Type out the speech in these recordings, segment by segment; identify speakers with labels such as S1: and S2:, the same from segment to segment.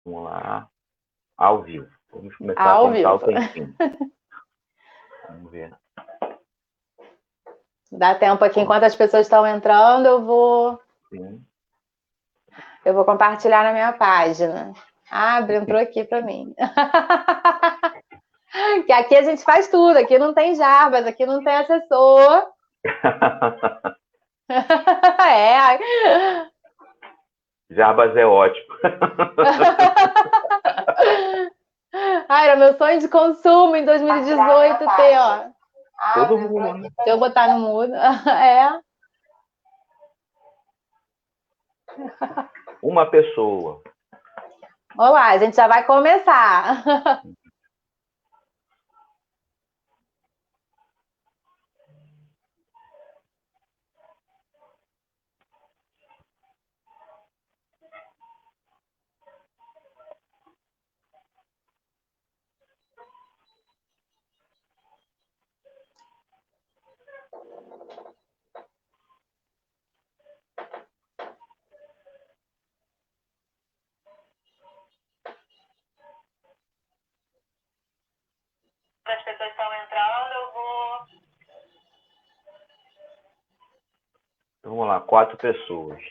S1: Vamos lá. Ao vivo. Vamos começar a
S2: Ao
S1: contar o
S2: vivo.
S1: tempinho. Vamos ver.
S2: Dá tempo aqui, enquanto as pessoas estão entrando,
S1: Sim.
S2: eu vou compartilhar na minha página. Abre, entrou aqui para mim. Que aqui a gente faz tudo, aqui não tem Jarbas, aqui não tem assessor. É.
S1: Jarbas é ótimo.
S2: Ai, era meu sonho de consumo em 2018 ter, ó.
S1: Todo mundo.
S2: Deixa eu botar no mudo. É.
S1: Uma pessoa.
S2: Olá, a gente já vai começar. As pessoas estão entrando, eu vou.
S1: Então, vamos lá, 4 pessoas.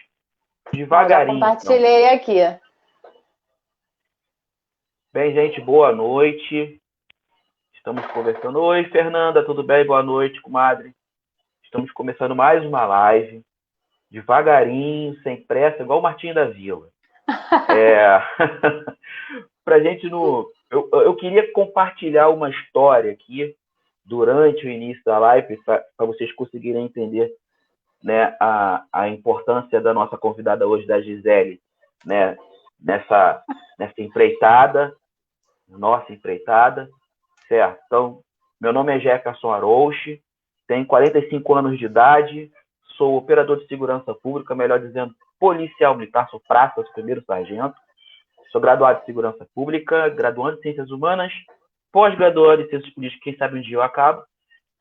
S2: Devagarinho. Já compartilhei então. Aqui.
S1: Bem, gente, boa noite. Estamos conversando. Oi, Fernanda, tudo bem? Boa noite, comadre. Estamos começando mais uma live. Devagarinho, sem pressa, igual o Martinho da Vila. Pra gente no. Eu queria compartilhar uma história aqui durante o início da live, para vocês conseguirem entender, né, a importância da nossa convidada hoje, da Gisele, né, nessa empreitada, nossa empreitada, certo? Então, meu nome é Jefferson Arouche, tenho 45 anos de idade, sou operador de segurança pública, melhor dizendo, policial militar, sou praça, sou primeiro sargento, sou graduado em segurança pública, graduando em ciências humanas, pós-graduado em ciências políticas, quem sabe um dia eu acabo,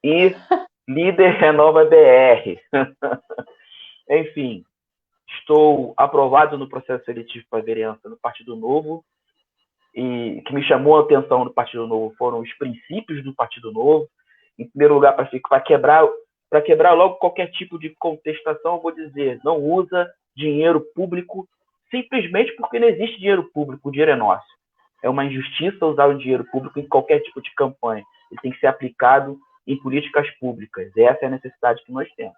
S1: e líder Renova BR. Enfim, estou aprovado no processo seletivo para vereança no Partido Novo, e o que me chamou a atenção do Partido Novo foram os princípios do Partido Novo. Em primeiro lugar, para quebrar logo qualquer tipo de contestação, eu vou dizer, não usa dinheiro público simplesmente porque não existe dinheiro público, o dinheiro é nosso. É uma injustiça usar o dinheiro público em qualquer tipo de campanha. Ele tem que ser aplicado em políticas públicas. Essa é a necessidade que nós temos.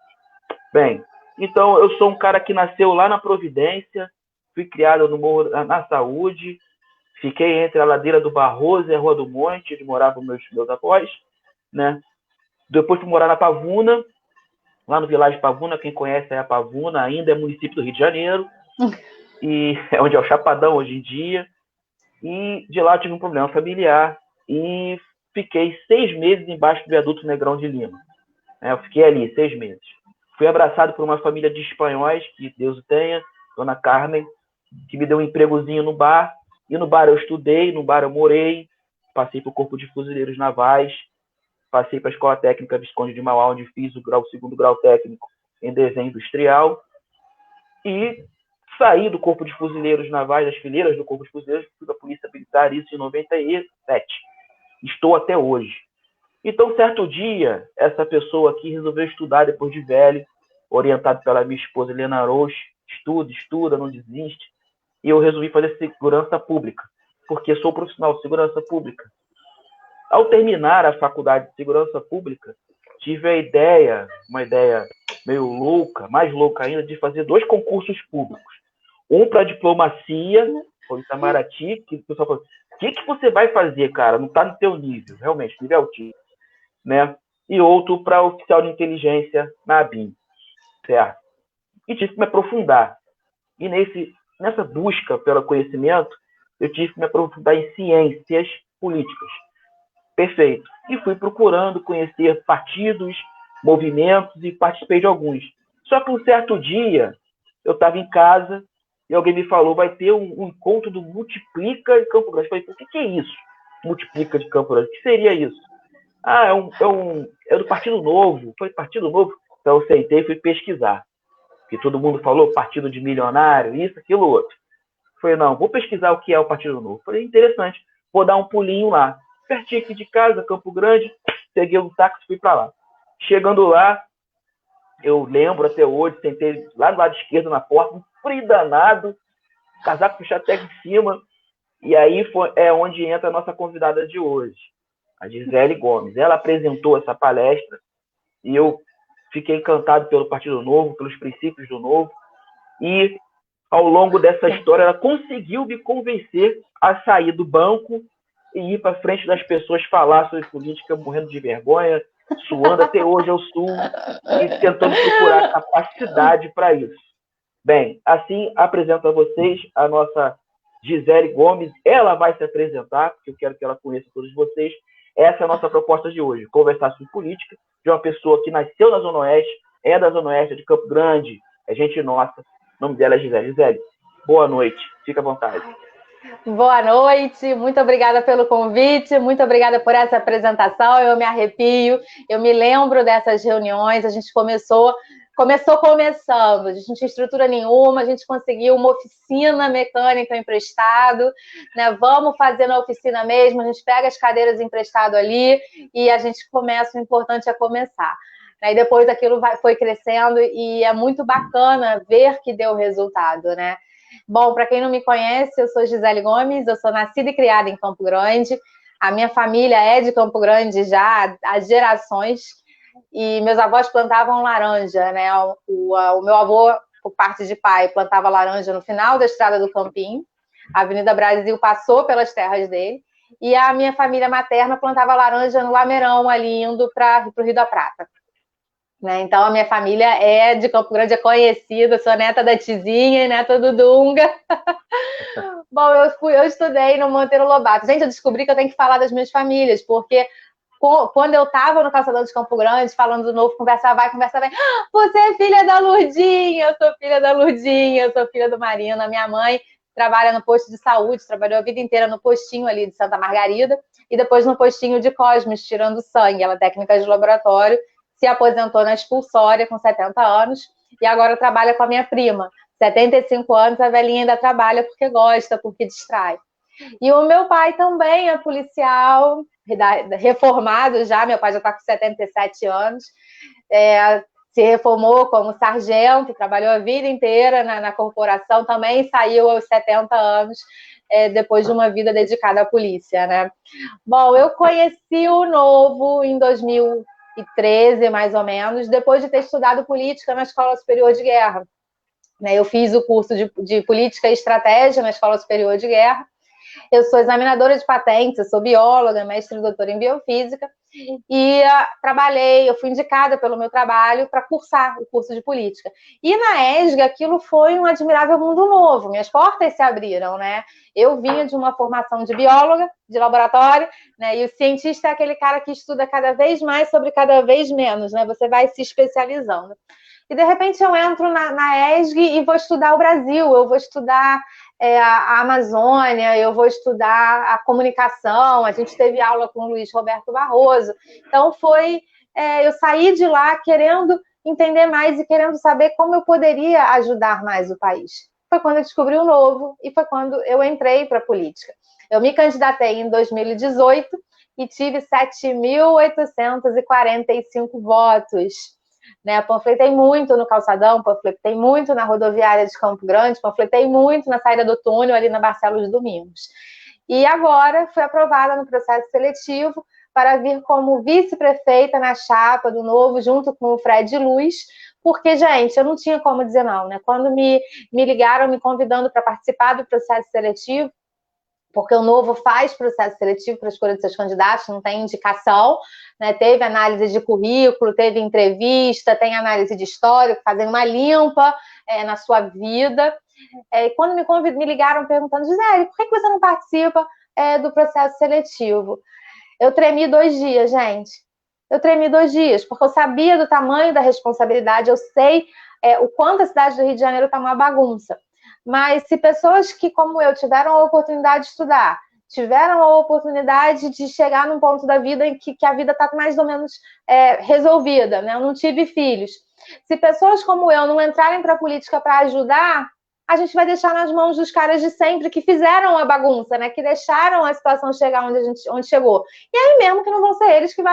S1: Bem, então eu sou um cara que nasceu lá na Providência, fui criado no Morro na Saúde, fiquei entre a ladeira do Barroso e a Rua do Monte, onde moravam meus avós, né? Depois fui morar na Pavuna, lá no Vilagem Pavuna, quem conhece é a Pavuna, ainda é município do Rio de Janeiro, e é onde é o Chapadão hoje em dia. E de lá eu tive um problema familiar e fiquei 6 meses embaixo do viaduto Negrão de Lima. Eu fiquei ali 6 meses. Fui abraçado por uma família de espanhóis, que Deus o tenha, Dona Carmen, que me deu um empregozinho no bar. E no bar eu estudei, no bar eu morei, passei para o Corpo de Fuzileiros Navais, passei para a Escola Técnica Visconde de Mauá, onde fiz o segundo grau técnico em desenho industrial. E saí do Corpo de Fuzileiros Navais, das fileiras do Corpo de Fuzileiros, fui da Polícia Militar, isso em 97. Estou até hoje. Então, certo dia, essa pessoa aqui resolveu estudar depois de velho, orientado pela minha esposa Helena Arouche, estuda, não desiste, e eu resolvi fazer segurança pública, porque sou profissional de segurança pública. Ao terminar a faculdade de segurança pública, tive uma ideia meio louca, mais louca ainda, de fazer 2 concursos públicos. Um para diplomacia, foi em Itamaraty, que o pessoal falou, o que você vai fazer, cara? Não está no teu nível, realmente, nível altíssimo, né? E outro para oficial de inteligência na ABIN, certo? E tive que me aprofundar. E nessa busca pelo conhecimento, eu tive que me aprofundar em ciências políticas. Perfeito. E fui procurando conhecer partidos, movimentos e participei de alguns. Só que um certo dia, eu estava em casa e alguém me falou, vai ter um encontro do Multiplica de Campo Grande. Eu falei, o que é isso? Multiplica de Campo Grande. O que seria isso? É do Partido Novo. Foi Partido Novo? Então eu sentei e fui pesquisar. Que todo mundo falou, partido de milionário, isso, aquilo, outro. Falei, não, vou pesquisar o que é o Partido Novo. Falei, interessante, vou dar um pulinho lá. Pertinho aqui de casa, Campo Grande, peguei um táxi e fui para lá. Chegando lá, eu lembro até hoje, sentei lá do lado esquerdo na porta, um frio danado, casaco puxado até em cima, e aí é onde entra a nossa convidada de hoje, a Gisele Gomes. Ela apresentou essa palestra e eu fiquei encantado pelo Partido Novo, pelos princípios do Novo, e ao longo dessa história ela conseguiu me convencer a sair do banco e ir para frente das pessoas falar sobre política, morrendo de vergonha, suando, até hoje eu suo, e tentando procurar capacidade para isso. Bem, assim apresento a vocês a nossa Gisele Gomes. Ela vai se apresentar, porque eu quero que ela conheça todos vocês. Essa é a nossa proposta de hoje, conversar sobre política de uma pessoa que nasceu na Zona Oeste, é da Zona Oeste, é de Campo Grande, é gente nossa. O nome dela é Gisele. Gisele, boa noite, fica à vontade.
S2: Boa noite, muito obrigada pelo convite, muito obrigada por essa apresentação, eu me arrepio, eu me lembro dessas reuniões, a gente começando, a gente não tinha estrutura nenhuma, a gente conseguiu uma oficina mecânica emprestado, né? Vamos fazer na oficina mesmo, a gente pega as cadeiras emprestado ali e a gente começa, o importante é começar. E depois aquilo foi crescendo e é muito bacana ver que deu resultado, né? Bom, para quem não me conhece, eu sou Gisele Gomes, eu sou nascida e criada em Campo Grande. A minha família é de Campo Grande já há gerações e meus avós plantavam laranja, né? O meu avô, por parte de pai, plantava laranja no final da Estrada do Campinho. A Avenida Brasil passou pelas terras dele. E a minha família materna plantava laranja no Lameirão, ali indo para o Rio da Prata. Né? Então, a minha família é de Campo Grande, é conhecida, sou neta da Tizinha e neta do Dunga. Bom, eu estudei no Monteiro Lobato. Gente, eu descobri que eu tenho que falar das minhas famílias, porque quando eu estava no Calçadão de Campo Grande, falando do Novo, conversa vai, você é filha da Lurdinha, eu sou filha da Lurdinha, eu sou filha do Marino. A minha mãe trabalha no posto de saúde, trabalhou a vida inteira no postinho ali de Santa Margarida e depois no postinho de Cosmes, tirando sangue. Ela é técnica de laboratório, se aposentou na expulsória com 70 anos e agora trabalha com a minha prima. 75 anos, a velhinha ainda trabalha porque gosta, porque distrai. E o meu pai também é policial, reformado já, meu pai já está com 77 anos, se reformou como sargento, trabalhou a vida inteira na corporação, também saiu aos 70 anos, depois de uma vida dedicada à polícia, né? Bom, eu conheci o Novo em 2013, mais ou menos, depois de ter estudado política na Escola Superior de Guerra. Eu fiz o curso de Política e Estratégia na Escola Superior de Guerra. Eu sou examinadora de patentes, eu sou bióloga, mestre e doutora em biofísica, e eu fui indicada pelo meu trabalho para cursar o curso de política. E na ESG, aquilo foi um admirável mundo novo, minhas portas se abriram, né? Eu vinha de uma formação de bióloga, de laboratório, né? E o cientista é aquele cara que estuda cada vez mais sobre cada vez menos, né? Você vai se especializando. E, de repente, eu entro na ESG e vou estudar o Brasil, eu vou estudar a Amazônia, eu vou estudar a comunicação, a gente teve aula com o Luiz Roberto Barroso. Então, eu saí de lá querendo entender mais e querendo saber como eu poderia ajudar mais o país. Foi quando eu descobri o Novo e foi quando eu entrei para a política. Eu me candidatei em 2018 e tive 7.845 votos. Né? Panfletei muito no Calçadão, panfletei muito na rodoviária de Campo Grande, panfletei muito na saída do túnel ali na Barcelos Domingos. E agora fui aprovada no processo seletivo para vir como vice-prefeita na chapa do Novo, junto com o Fred Luz, porque, gente, eu não tinha como dizer não, né? Quando me ligaram me convidando para participar do processo seletivo, porque o Novo faz processo seletivo para a escolha de seus candidatos, não tem indicação, né? Teve análise de currículo, teve entrevista, tem análise de histórico, fazendo uma limpa na sua vida. E quando me ligaram perguntando, Gisele, por que você não participa do processo seletivo? Eu tremi 2 dias, gente. Eu tremi 2 dias, porque eu sabia do tamanho da responsabilidade, eu sei o quanto a cidade do Rio de Janeiro está uma bagunça. Mas se pessoas que, como eu, tiveram a oportunidade de estudar, tiveram a oportunidade de chegar num ponto da vida em que a vida está mais ou menos resolvida, né? Eu não tive filhos. Se pessoas como eu não entrarem para a política para ajudar, a gente vai deixar nas mãos dos caras de sempre que fizeram a bagunça, né? Que deixaram a situação chegar onde chegou. E aí mesmo que não vão ser eles que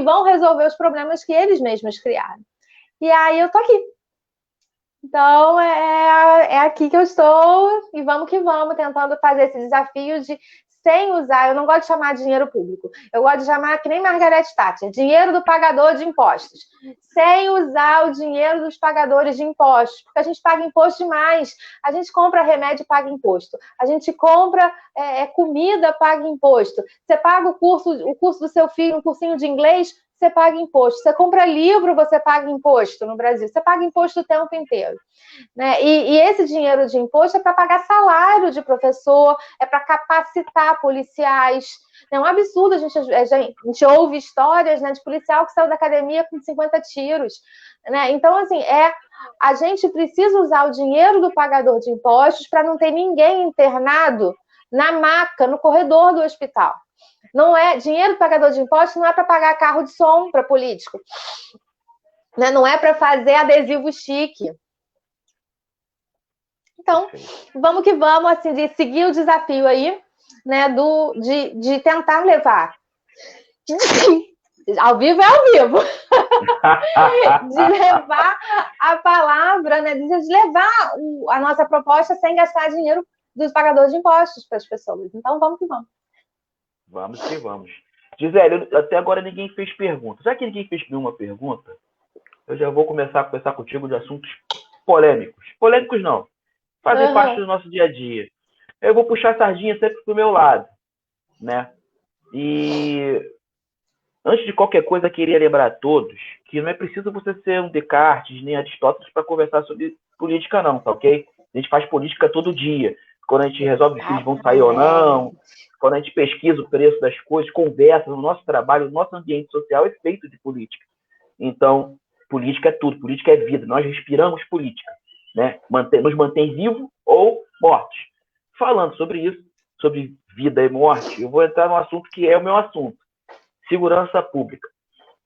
S2: vão resolver os problemas que eles mesmos criaram. E aí eu tô aqui. Então, é aqui que eu estou e vamos que vamos, tentando fazer esse desafio de sem usar, eu não gosto de chamar de dinheiro público, eu gosto de chamar, que nem Margaret Thatcher, dinheiro do pagador de impostos, sem usar o dinheiro dos pagadores de impostos, porque a gente paga imposto demais, a gente compra remédio e paga imposto, a gente compra comida, paga imposto, você paga o curso do seu filho, um cursinho de inglês, você paga imposto, você compra livro, você paga imposto no Brasil, você paga imposto o tempo inteiro. Né? E esse dinheiro de imposto é para pagar salário de professor, é para capacitar policiais. É um absurdo, a gente ouve histórias, né, de policial que saiu da academia com 50 tiros. Né? Então, assim, a gente precisa usar o dinheiro do pagador de impostos para não ter ninguém internado na maca, no corredor do hospital. Não é dinheiro do pagador de impostos, não é para pagar carro de som para político. Né? Não é para fazer adesivo chique. Então, vamos que vamos, assim, de seguir o desafio aí, né, de tentar levar. Ao vivo é ao vivo. De levar a palavra, né, de levar a nossa proposta sem gastar dinheiro dos pagadores de impostos para as pessoas. Então, vamos que vamos.
S1: Vamos que vamos. Gisele, até agora ninguém fez pergunta. Já que ninguém fez nenhuma pergunta, eu já vou começar a conversar contigo de assuntos polêmicos. Polêmicos não. Fazem parte do nosso dia a dia. Eu vou puxar a sardinha sempre pro meu lado, né? E antes de qualquer coisa, queria lembrar a todos que não é preciso você ser um Descartes nem Aristóteles para conversar sobre política, não, tá ok? A gente faz política todo dia. Quando a gente resolve se eles vão sair ou não, quando a gente pesquisa o preço das coisas, conversa no nosso trabalho, no nosso ambiente social é feito de política. Então, política é tudo, política é vida. Nós respiramos política, né? Nos mantém vivos ou mortos. Falando sobre isso, sobre vida e morte, eu vou entrar num assunto que é o meu assunto. Segurança pública.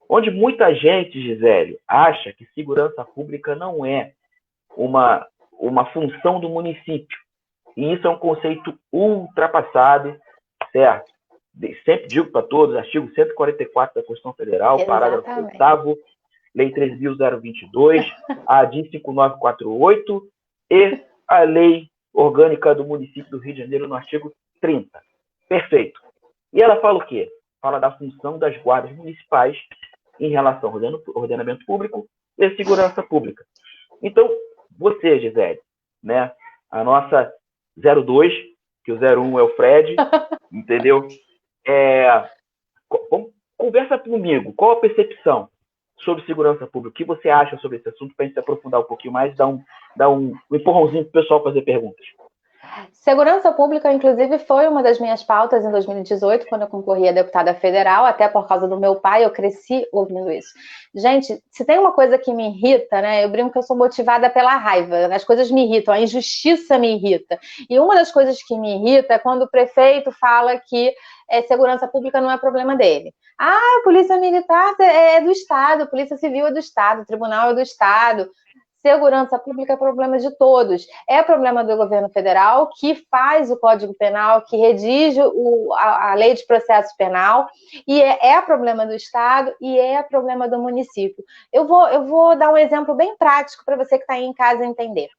S1: Onde muita gente, Gisele, acha que segurança pública não é uma função do município. E isso é um conceito ultrapassado, certo? Sempre digo para todos, artigo 144 da Constituição Federal, parágrafo 8º, Lei 13.022, a DIN 5948 e a Lei Orgânica do Município do Rio de Janeiro no artigo 30. Perfeito. E ela fala o quê? Fala da função das guardas municipais em relação ao ordenamento público e segurança pública. Então, você, Gisele, né, a nossa 02, que o 01 é o Fred, entendeu? Conversa comigo, qual a percepção sobre segurança pública? O que você acha sobre esse assunto, para a gente se aprofundar um pouquinho mais, dar um empurrãozinho para o pessoal fazer perguntas?
S2: Segurança pública, inclusive, foi uma das minhas pautas em 2018, quando eu concorri a deputada federal, até por causa do meu pai, eu cresci ouvindo isso. Gente, se tem uma coisa que me irrita, né, eu brinco que eu sou motivada pela raiva, as coisas me irritam, a injustiça me irrita. E uma das coisas que me irrita é quando o prefeito fala que segurança pública não é problema dele. Ah, a polícia militar é do Estado, a polícia civil é do Estado, o tribunal é do Estado. Segurança pública é problema de todos. É problema do governo federal, que faz o Código Penal, que redige a lei de processo penal, e é problema do Estado e é problema do município. Eu vou dar um exemplo bem prático para você que está aí em casa entender.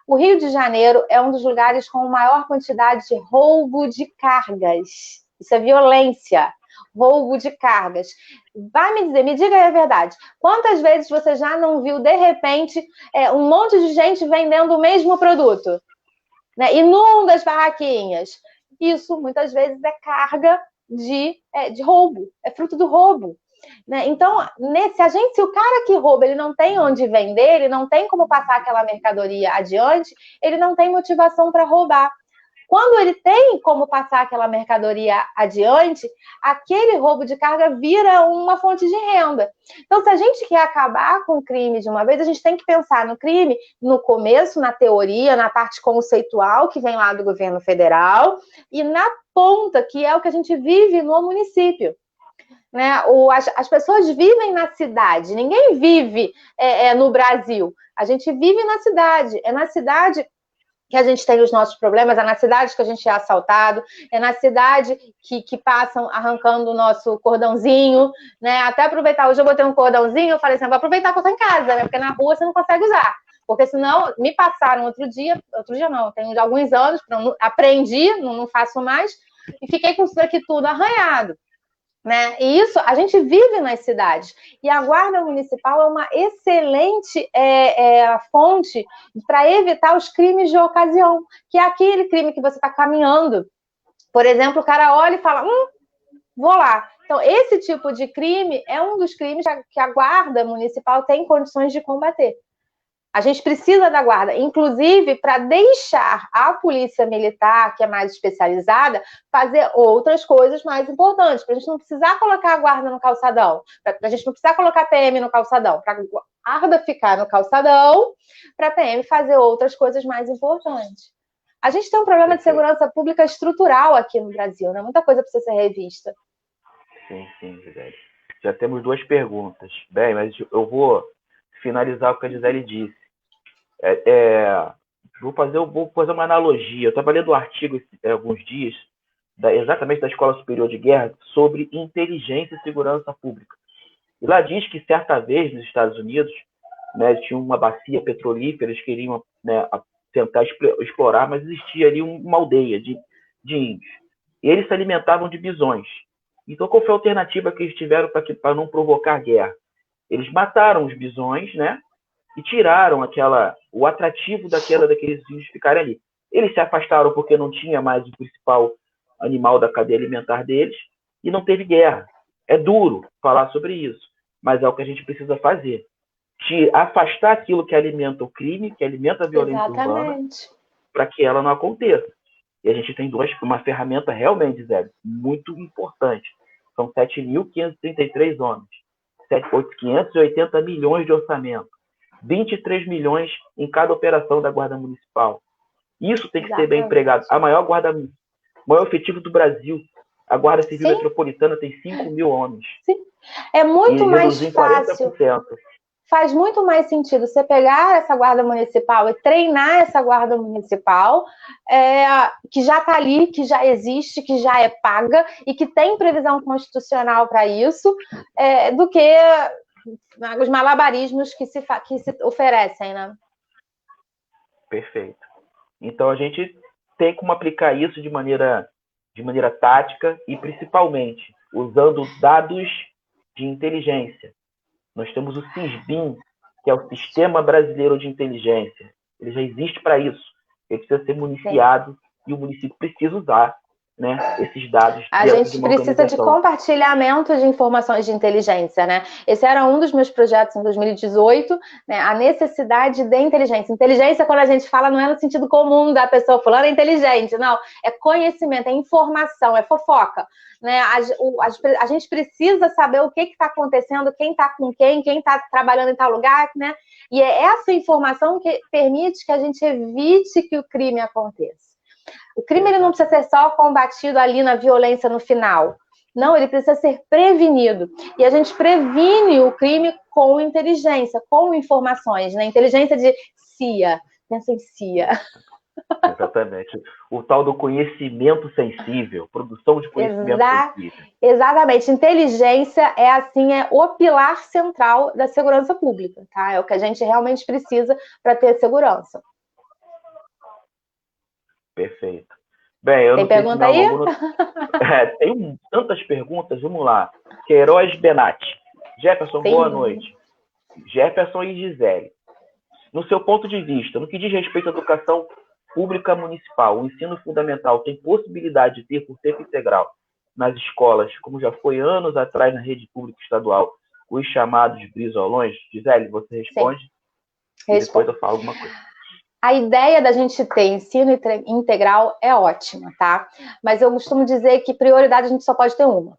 S2: O Rio de Janeiro é um dos lugares com maior quantidade de roubo de cargas. Isso é violência. Roubo de cargas. Vai me dizer, me diga a verdade. Quantas vezes você já não viu, de repente, um monte de gente vendendo o mesmo produto? Né? Inunda as barraquinhas. Isso, muitas vezes, é carga de roubo. É fruto do roubo. Né? Então, se o cara que rouba ele não tem onde vender, ele não tem como passar aquela mercadoria adiante, ele não tem motivação para roubar. Quando ele tem como passar aquela mercadoria adiante, aquele roubo de carga vira uma fonte de renda. Então, se a gente quer acabar com o crime de uma vez, a gente tem que pensar no crime no começo, na teoria, na parte conceitual, que vem lá do governo federal, e na ponta, que é o que a gente vive no município. né? As pessoas vivem na cidade, ninguém vive no Brasil. A gente vive na cidade, é na cidade que a gente tem os nossos problemas, é na cidade que a gente é assaltado, é na cidade que passam arrancando o nosso cordãozinho, né? Até aproveitar, hoje eu botei um cordãozinho, eu falei assim, vou aproveitar que eu tô em casa, né? Porque na rua você não consegue usar. Porque senão, me passaram outro dia não, tem alguns anos, aprendi, não faço mais, e fiquei com isso aqui tudo arranhado. Né? E isso, a gente vive nas cidades. E a Guarda Municipal é uma excelente fonte para evitar os crimes de ocasião, que é aquele crime que você está caminhando. Por exemplo, o cara olha e fala, vou lá. Então, esse tipo de crime é um dos crimes que a Guarda Municipal tem condições de combater. A gente precisa da guarda, inclusive para deixar a polícia militar, que é mais especializada, fazer outras coisas mais importantes, para a gente não precisar colocar a guarda no calçadão, para a gente não precisar colocar a PM no calçadão, para a guarda ficar no calçadão, para a PM fazer outras coisas mais importantes. A gente tem um problema de segurança pública estrutural aqui no Brasil, né? Muita coisa precisa ser revista.
S1: Sim, Gisele. Já temos 2 perguntas. Bem, mas eu vou finalizar o que a Gisele disse. Vou fazer uma analogia. Eu estava lendo um artigo há alguns dias, exatamente da Escola Superior de Guerra, sobre inteligência e segurança pública. E lá diz que, certa vez, nos Estados Unidos, né, tinha uma bacia petrolífera, eles queriam, né, tentar explorar, mas existia ali uma aldeia de índios. E eles se alimentavam de bisões. Então, qual foi a alternativa que eles tiveram para não provocar guerra? Eles mataram os bisões, né? E tiraram o atrativo daqueles índios ficarem ali. Eles se afastaram porque não tinha mais o principal animal da cadeia alimentar deles e não teve guerra. É duro falar sobre isso, mas é o que a gente precisa fazer. Afastar aquilo que alimenta o crime, que alimenta a violência urbana, para que ela não aconteça. E a gente tem uma ferramenta realmente, Zé, muito importante. São 7.533 homens, 580 milhões de orçamento, 23 milhões em cada operação da Guarda Municipal. Isso tem que ser bem empregado. A maior efetivo do Brasil. A Guarda Civil Metropolitana tem 5 mil homens.
S2: Sim. É muito mais fácil. 40%. Faz muito mais sentido você pegar essa guarda municipal e treinar essa guarda municipal, que já está ali, que já existe, que já é paga e que tem previsão constitucional para isso, do que os malabarismos que se oferecem, né?
S1: Perfeito. Então a gente tem como aplicar isso de maneira tática e principalmente usando dados de inteligência. Nós temos o SISBIN, que é o Sistema Brasileiro de Inteligência. Ele já existe para isso. Ele precisa ser municiado e o município precisa usar, né, esses dados.
S2: A gente precisa de compartilhamento de informações de inteligência, né? Esse era um dos meus projetos em 2018, né? A necessidade de inteligência. Inteligência, quando a gente fala, não é no sentido comum da pessoa falando é inteligente, não. É conhecimento, é informação, é fofoca, né? A gente precisa saber o que está acontecendo, quem está com quem está trabalhando em tal lugar, né? E é essa informação que permite que a gente evite que o crime aconteça. O crime ele não precisa ser só combatido ali na violência no final. Não, ele precisa ser prevenido. E a gente previne o crime com inteligência, com informações, né? Inteligência de CIA. Pensa em CIA.
S1: Exatamente. O tal do conhecimento sensível, produção de conhecimento sensível.
S2: Exatamente. Inteligência é o pilar central da segurança pública, tá? É o que a gente realmente precisa para ter segurança.
S1: Perfeito. Bem, eu
S2: tem
S1: não sei
S2: pergunta aí?
S1: Tem tantas perguntas, vamos lá. Queiroz Benatti. Jefferson, boa noite. Jefferson e Gisele. No seu ponto de vista, no que diz respeito à educação pública municipal, o ensino fundamental tem possibilidade de ter por tempo integral nas escolas, como já foi anos atrás na rede pública estadual, os chamados brisolões? Gisele, você responde? E depois eu falo alguma coisa.
S2: A ideia da gente ter ensino integral é ótima, tá? Mas eu costumo dizer que prioridade a gente só pode ter uma.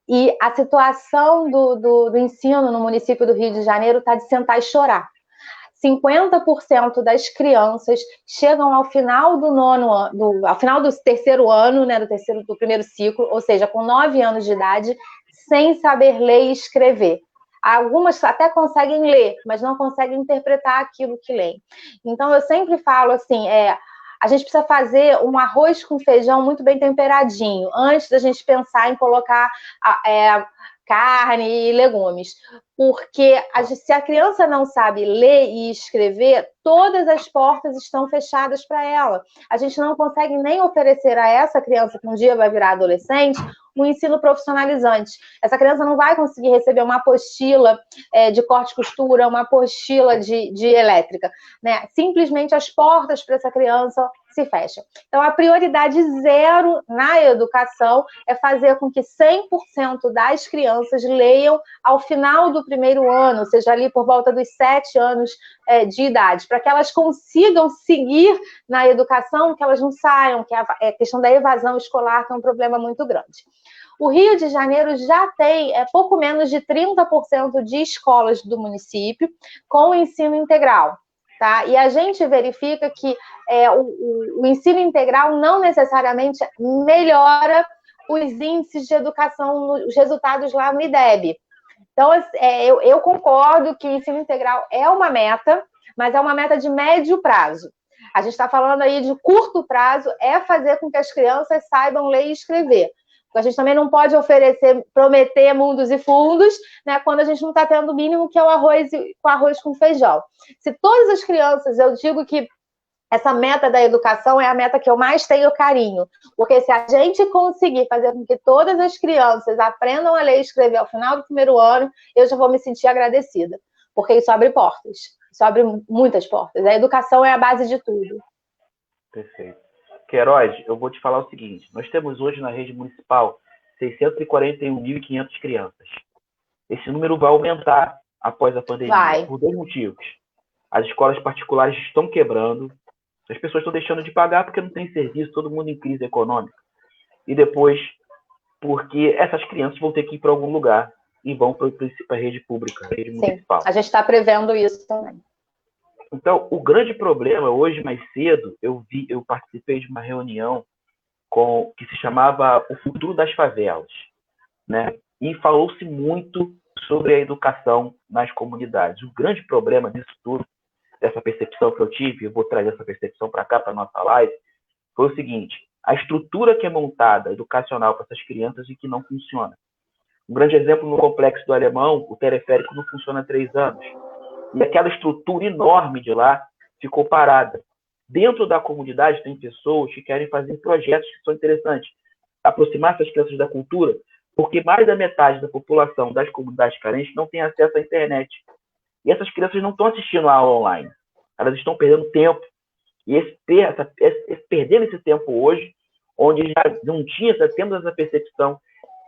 S2: E a situação do ensino no município do Rio de Janeiro está de sentar e chorar. 50% das crianças chegam ao final ao final do terceiro ano, né, do primeiro ciclo, ou seja, com 9 anos de idade, sem saber ler e escrever. Algumas até conseguem ler, mas não conseguem interpretar aquilo que leem. Então, eu sempre falo assim, a gente precisa fazer um arroz com feijão muito bem temperadinho, antes da gente pensar em colocar carne e legumes. Porque se a criança não sabe ler e escrever, todas as portas estão fechadas para ela. A gente não consegue nem oferecer a essa criança, que um dia vai virar adolescente, um ensino profissionalizante. Essa criança não vai conseguir receber uma apostila de corte e costura, uma apostila de elétrica, né? Simplesmente as portas para essa criança se fecham. Então, a prioridade zero na educação é fazer com que 100% das crianças leiam ao final do primeiro ano, seja ali por volta dos 7 anos de idade, para que elas consigam seguir na educação, que elas não saiam, que a questão da evasão escolar que é um problema muito grande. O Rio de Janeiro já tem pouco menos de 30% de escolas do município com ensino integral. Tá? E a gente verifica que o ensino integral não necessariamente melhora os índices de educação, os resultados lá no IDEB. Então, eu concordo que o ensino integral é uma meta, mas é uma meta de médio prazo. A gente está falando aí de curto prazo, fazer com que as crianças saibam ler e escrever. A gente também não pode prometer mundos e fundos, né, quando a gente não está tendo o mínimo, que é o arroz com feijão. Se todas as crianças, eu digo que essa meta da educação é a meta que eu mais tenho carinho, porque se a gente conseguir fazer com que todas as crianças aprendam a ler e escrever ao final do primeiro ano, eu já vou me sentir agradecida, porque isso abre portas, isso abre muitas portas. A educação é a base de tudo.
S1: Perfeito. Queiroz, eu vou te falar o seguinte, nós temos hoje na rede municipal 641.500 crianças. Esse número vai aumentar após a pandemia, por 2 motivos. As escolas particulares estão quebrando, as pessoas estão deixando de pagar porque não tem serviço, todo mundo em crise econômica. E depois, porque essas crianças vão ter que ir para algum lugar e vão para a rede pública, a rede municipal.
S2: A gente está prevendo isso também.
S1: Então, o grande problema, hoje mais cedo, eu participei de uma reunião que se chamava O Futuro das Favelas, né? E falou-se muito sobre a educação nas comunidades. O grande problema disso tudo, dessa percepção que eu tive, eu vou trazer essa percepção para cá, para a nossa live, foi o seguinte: a estrutura que é montada, educacional para essas crianças e que não funciona. Um grande exemplo no Complexo do Alemão, o teleférico não funciona há 3 anos. E aquela estrutura enorme de lá ficou parada. Dentro da comunidade tem pessoas que querem fazer projetos que são interessantes. Aproximar essas crianças da cultura, porque mais da metade da população das comunidades carentes não tem acesso à internet. E essas crianças não estão assistindo a aula online. Elas estão perdendo tempo. E perdendo esse tempo hoje, onde já não temos essa percepção,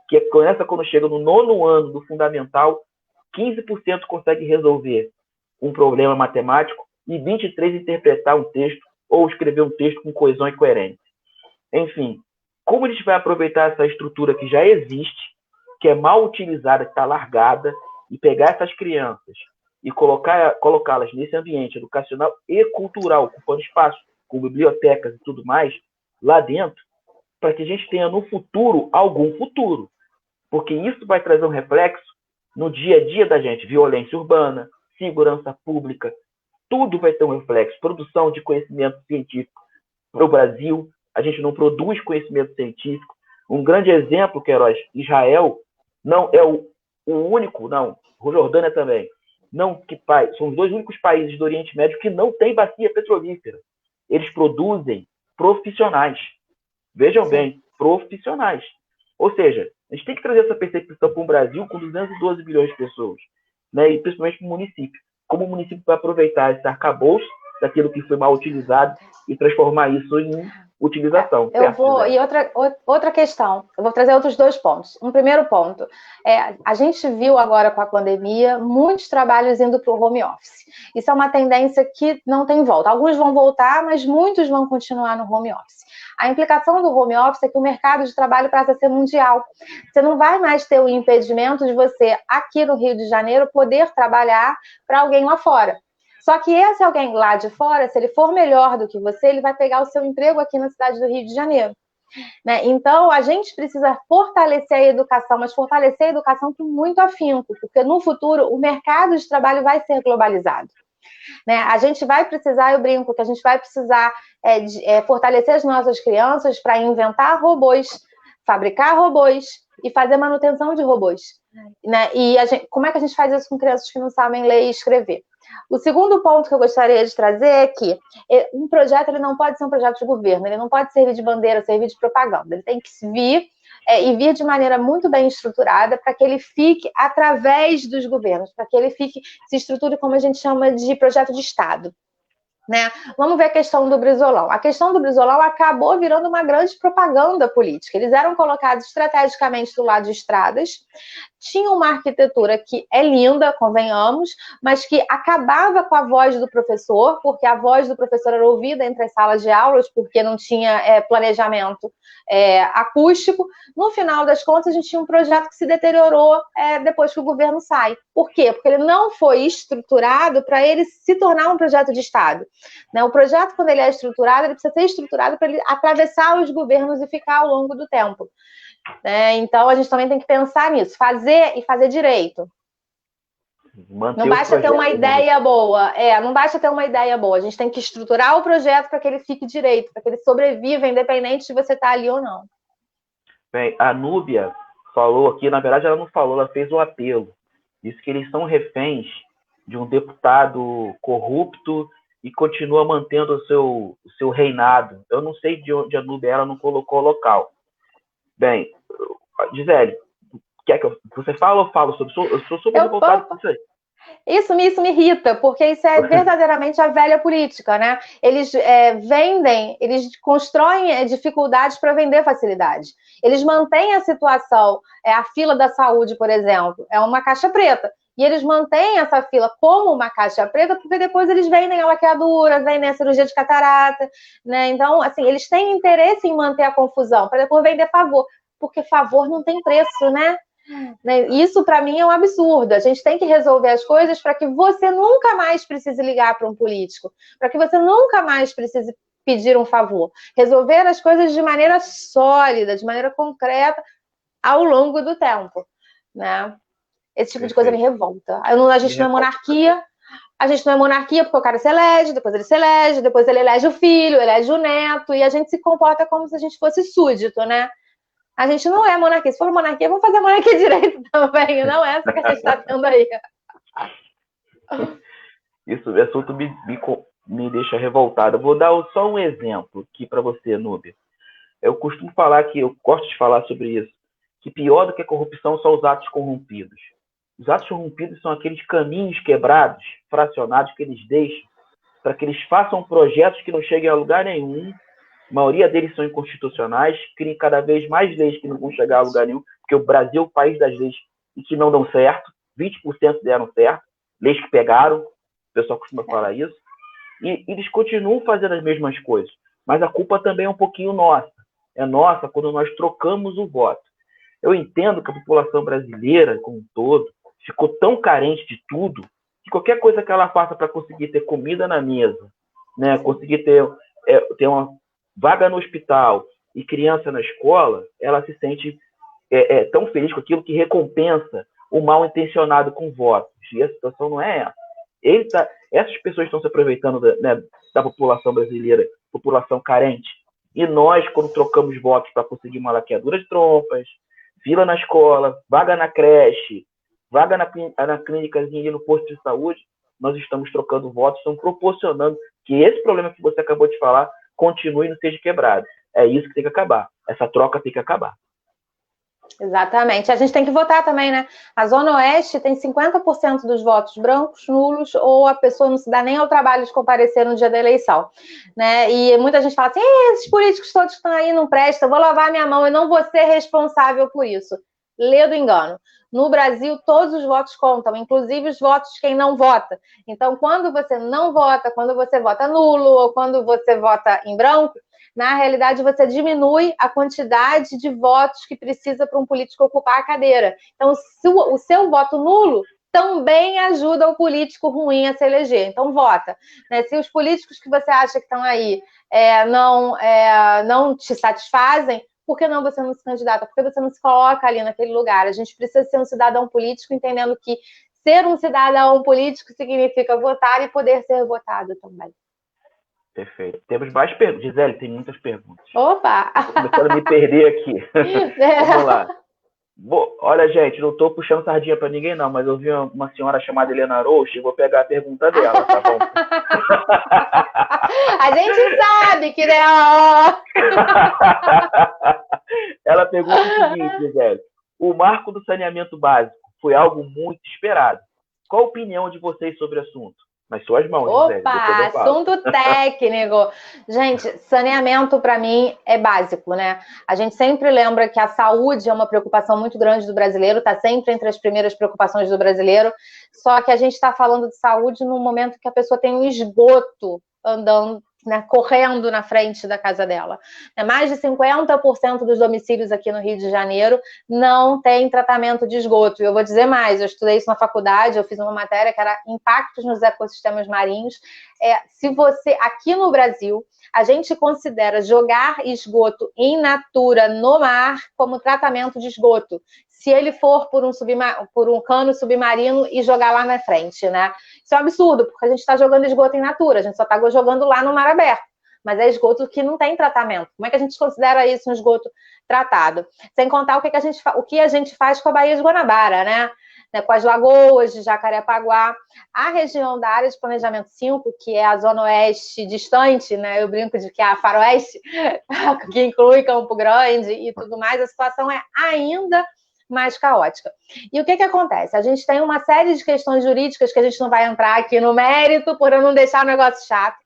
S1: que começa quando chega no 9º ano do fundamental, 15% consegue resolver um problema matemático e 23% interpretar um texto ou escrever um texto com coesão e coerência. Enfim, como a gente vai aproveitar essa estrutura que já existe, que é mal utilizada, que está largada, e pegar essas crianças e colocá-las nesse ambiente educacional e cultural, ocupando espaço, com bibliotecas e tudo mais, lá dentro, para que a gente tenha no futuro algum futuro. Porque isso vai trazer um reflexo no dia a dia da gente, violência urbana, segurança pública, tudo vai ter um reflexo. Produção de conhecimento científico no Brasil, a gente não produz conhecimento científico. Um grande exemplo, Queiroz, Israel não é o único, não, Jordânia também, são os 2 únicos países do Oriente Médio que não têm bacia petrolífera. Eles produzem profissionais. Vejam bem, profissionais. Ou seja, a gente tem que trazer essa percepção para o Brasil com 212 milhões de pessoas, né? E principalmente para o município. Como o município vai aproveitar esse arcabouço daquilo que foi mal utilizado e transformar isso em utilização.
S2: E outra questão, eu vou trazer outros 2 pontos. Um primeiro ponto, a gente viu agora com a pandemia muitos trabalhos indo para o home office. Isso é uma tendência que não tem volta. Alguns vão voltar, mas muitos vão continuar no home office. A implicação do home office é que o mercado de trabalho passa a ser mundial. Você não vai mais ter o impedimento de você, aqui no Rio de Janeiro, poder trabalhar para alguém lá fora. Só que esse alguém lá de fora, se ele for melhor do que você, ele vai pegar o seu emprego aqui na cidade do Rio de Janeiro. né? Então, a gente precisa fortalecer a educação, mas fortalecer a educação com muito afinco, porque no futuro o mercado de trabalho vai ser globalizado. Né? A gente vai precisar, eu brinco, que a gente vai precisar fortalecer as nossas crianças para inventar robôs, fabricar robôs e fazer manutenção de robôs. Né? E como é que a gente faz isso com crianças que não sabem ler e escrever? O segundo ponto que eu gostaria de trazer é que um projeto ele não pode ser um projeto de governo, ele não pode servir de bandeira, servir de propaganda, ele tem que vir e vir de maneira muito bem estruturada para que ele fique através dos governos, para que ele se estruture como a gente chama de projeto de Estado. Né? Vamos ver a questão do Brizolão. A questão do Brizolão acabou virando uma grande propaganda política. Eles eram colocados estrategicamente do lado de estradas, tinham uma arquitetura que é linda, convenhamos, mas que acabava com a voz do professor, porque a voz do professor era ouvida entre as salas de aulas, porque não tinha planejamento acústico. No final das contas, a gente tinha um projeto que se deteriorou depois que o governo sai. Por quê? Porque ele não foi estruturado para ele se tornar um projeto de Estado. Né? O projeto, quando ele é estruturado, ele precisa ser estruturado para ele atravessar os governos e ficar ao longo do tempo. Então, a gente também tem que pensar nisso, fazer e fazer direito. Não basta ter uma ideia boa. Não basta ter uma ideia boa. A gente tem que estruturar o projeto para que ele fique direito, para que ele sobreviva, independente de você estar ali ou não.
S1: Bem, a Núbia falou aqui, na verdade ela não falou, ela fez um apelo. Disse que eles são reféns de um deputado corrupto e continua mantendo o seu reinado. Eu não sei de onde a Núbia ela não colocou o local. Bem, Gisele, quer que você fala ou falo sobre? Eu sou super revoltado com isso aí.
S2: Isso me irrita, porque isso é verdadeiramente a velha política, né? Eles vendem, eles constroem dificuldades para vender facilidade. Eles mantêm a situação, a fila da saúde, por exemplo, é uma caixa preta. E eles mantêm essa fila como uma caixa preta, porque depois eles vendem a laqueadura, vendem a cirurgia de catarata, né? Então, assim, eles têm interesse em manter a confusão, para depois vender favor, porque favor não tem preço, né? Isso, para mim, é um absurdo. A gente tem que resolver as coisas para que você nunca mais precise ligar para um político, para que você nunca mais precise pedir um favor. Resolver as coisas de maneira sólida, de maneira concreta, ao longo do tempo, né? Esse tipo de coisa me revolta. A gente não é monarquia. A gente não é monarquia porque o cara se elege, depois ele elege o filho, elege o neto, e a gente se comporta como se a gente fosse súdito, né? A gente não é monarquia. Se for monarquia, vamos fazer monarquia direito também, não é essa que a gente está tendo aí.
S1: Isso, o assunto me deixa revoltada. Vou dar só um exemplo aqui para você, Núbia. Eu costumo falar que, eu gosto de falar sobre isso, que pior do que a corrupção são os atos corrompidos. Os atos corrompidos são aqueles caminhos quebrados, fracionados, que eles deixam para que eles façam projetos que não cheguem a lugar nenhum. A maioria deles são inconstitucionais, criem cada vez mais leis que não vão chegar a lugar nenhum, porque o Brasil é o país das leis e que não dão certo, 20% deram certo, leis que pegaram, o pessoal costuma falar isso, e eles continuam fazendo as mesmas coisas, mas a culpa também é um pouquinho nossa. É nossa quando nós trocamos o voto. Eu entendo que a população brasileira, como um todo, ficou tão carente de tudo, que qualquer coisa que ela faça para conseguir ter comida na mesa, né, conseguir ter uma vaga no hospital e criança na escola, ela se sente tão feliz com aquilo que recompensa o mal intencionado com votos. E a situação não é essa. Essas pessoas estão se aproveitando da população brasileira, população carente. E nós, quando trocamos votos para conseguir uma laqueadura de trompas, fila na escola, vaga na creche, vaga na clínicazinha no posto de saúde, nós estamos trocando votos, estamos proporcionando que esse problema que você acabou de falar continue e não seja quebrado. É isso que tem que acabar. Essa troca tem que acabar.
S2: Exatamente. A gente tem que votar também, né? A Zona Oeste tem 50% dos votos brancos, nulos, ou a pessoa não se dá nem ao trabalho de comparecer no dia da eleição, né? E muita gente fala assim, esses políticos todos que estão aí não prestam, vou lavar minha mão e não vou ser responsável por isso. Lê do engano. No Brasil, todos os votos contam, inclusive os votos de quem não vota. Então, quando você não vota, quando você vota nulo ou quando você vota em branco, na realidade, você diminui a quantidade de votos que precisa para um político ocupar a cadeira. Então, o seu voto nulo também ajuda o político ruim a se eleger. Então, vota. Né? Se os políticos que você acha que estão aí não te satisfazem, por que não você não se candidata? Por que você não se coloca ali naquele lugar? A gente precisa ser um cidadão político, entendendo que ser um cidadão político significa votar e poder ser votado também.
S1: Perfeito. Temos mais perguntas. Gisele, tem muitas perguntas.
S2: Opa!
S1: Estou começando a me perder aqui. Vamos lá. Olha, gente, não estou puxando sardinha para ninguém, não, mas eu vi uma senhora chamada Helena Roche e vou pegar a pergunta dela, tá bom?
S2: A gente sabe que não.
S1: Ela pergunta o seguinte, Gisele: o marco do saneamento básico foi algo muito esperado. Qual a opinião de vocês sobre o assunto? Nas suas mãos, Gisele.
S2: Opa, assunto técnico. Gente, saneamento para mim é básico, né? A gente sempre lembra que a saúde é uma preocupação muito grande do brasileiro, está sempre entre as primeiras preocupações do brasileiro, só que a gente está falando de saúde no momento que a pessoa tem um esgoto andando, né, correndo na frente da casa dela. Mais de 50% dos domicílios aqui no Rio de Janeiro não tem tratamento de esgoto. E eu vou dizer mais, eu estudei isso na faculdade, eu fiz uma matéria que era impactos nos ecossistemas marinhos. Aqui no Brasil, a gente considera jogar esgoto in natura no mar como tratamento de esgoto, se ele for por um cano submarino e jogar lá na frente, né? Isso é um absurdo, porque a gente está jogando esgoto in natura, a gente só está jogando lá no mar aberto, mas é esgoto que não tem tratamento. Como é que a gente considera isso um esgoto tratado? Sem contar o que a gente faz com a Baía de Guanabara, né? Com as lagoas de Jacarepaguá, a região da área de planejamento 5, que é a zona oeste distante, né? Eu brinco de que é a faroeste, que inclui Campo Grande e tudo mais, a situação é ainda mais caótica. E o que acontece? A gente tem uma série de questões jurídicas que a gente não vai entrar aqui no mérito, por eu não deixar o negócio chato.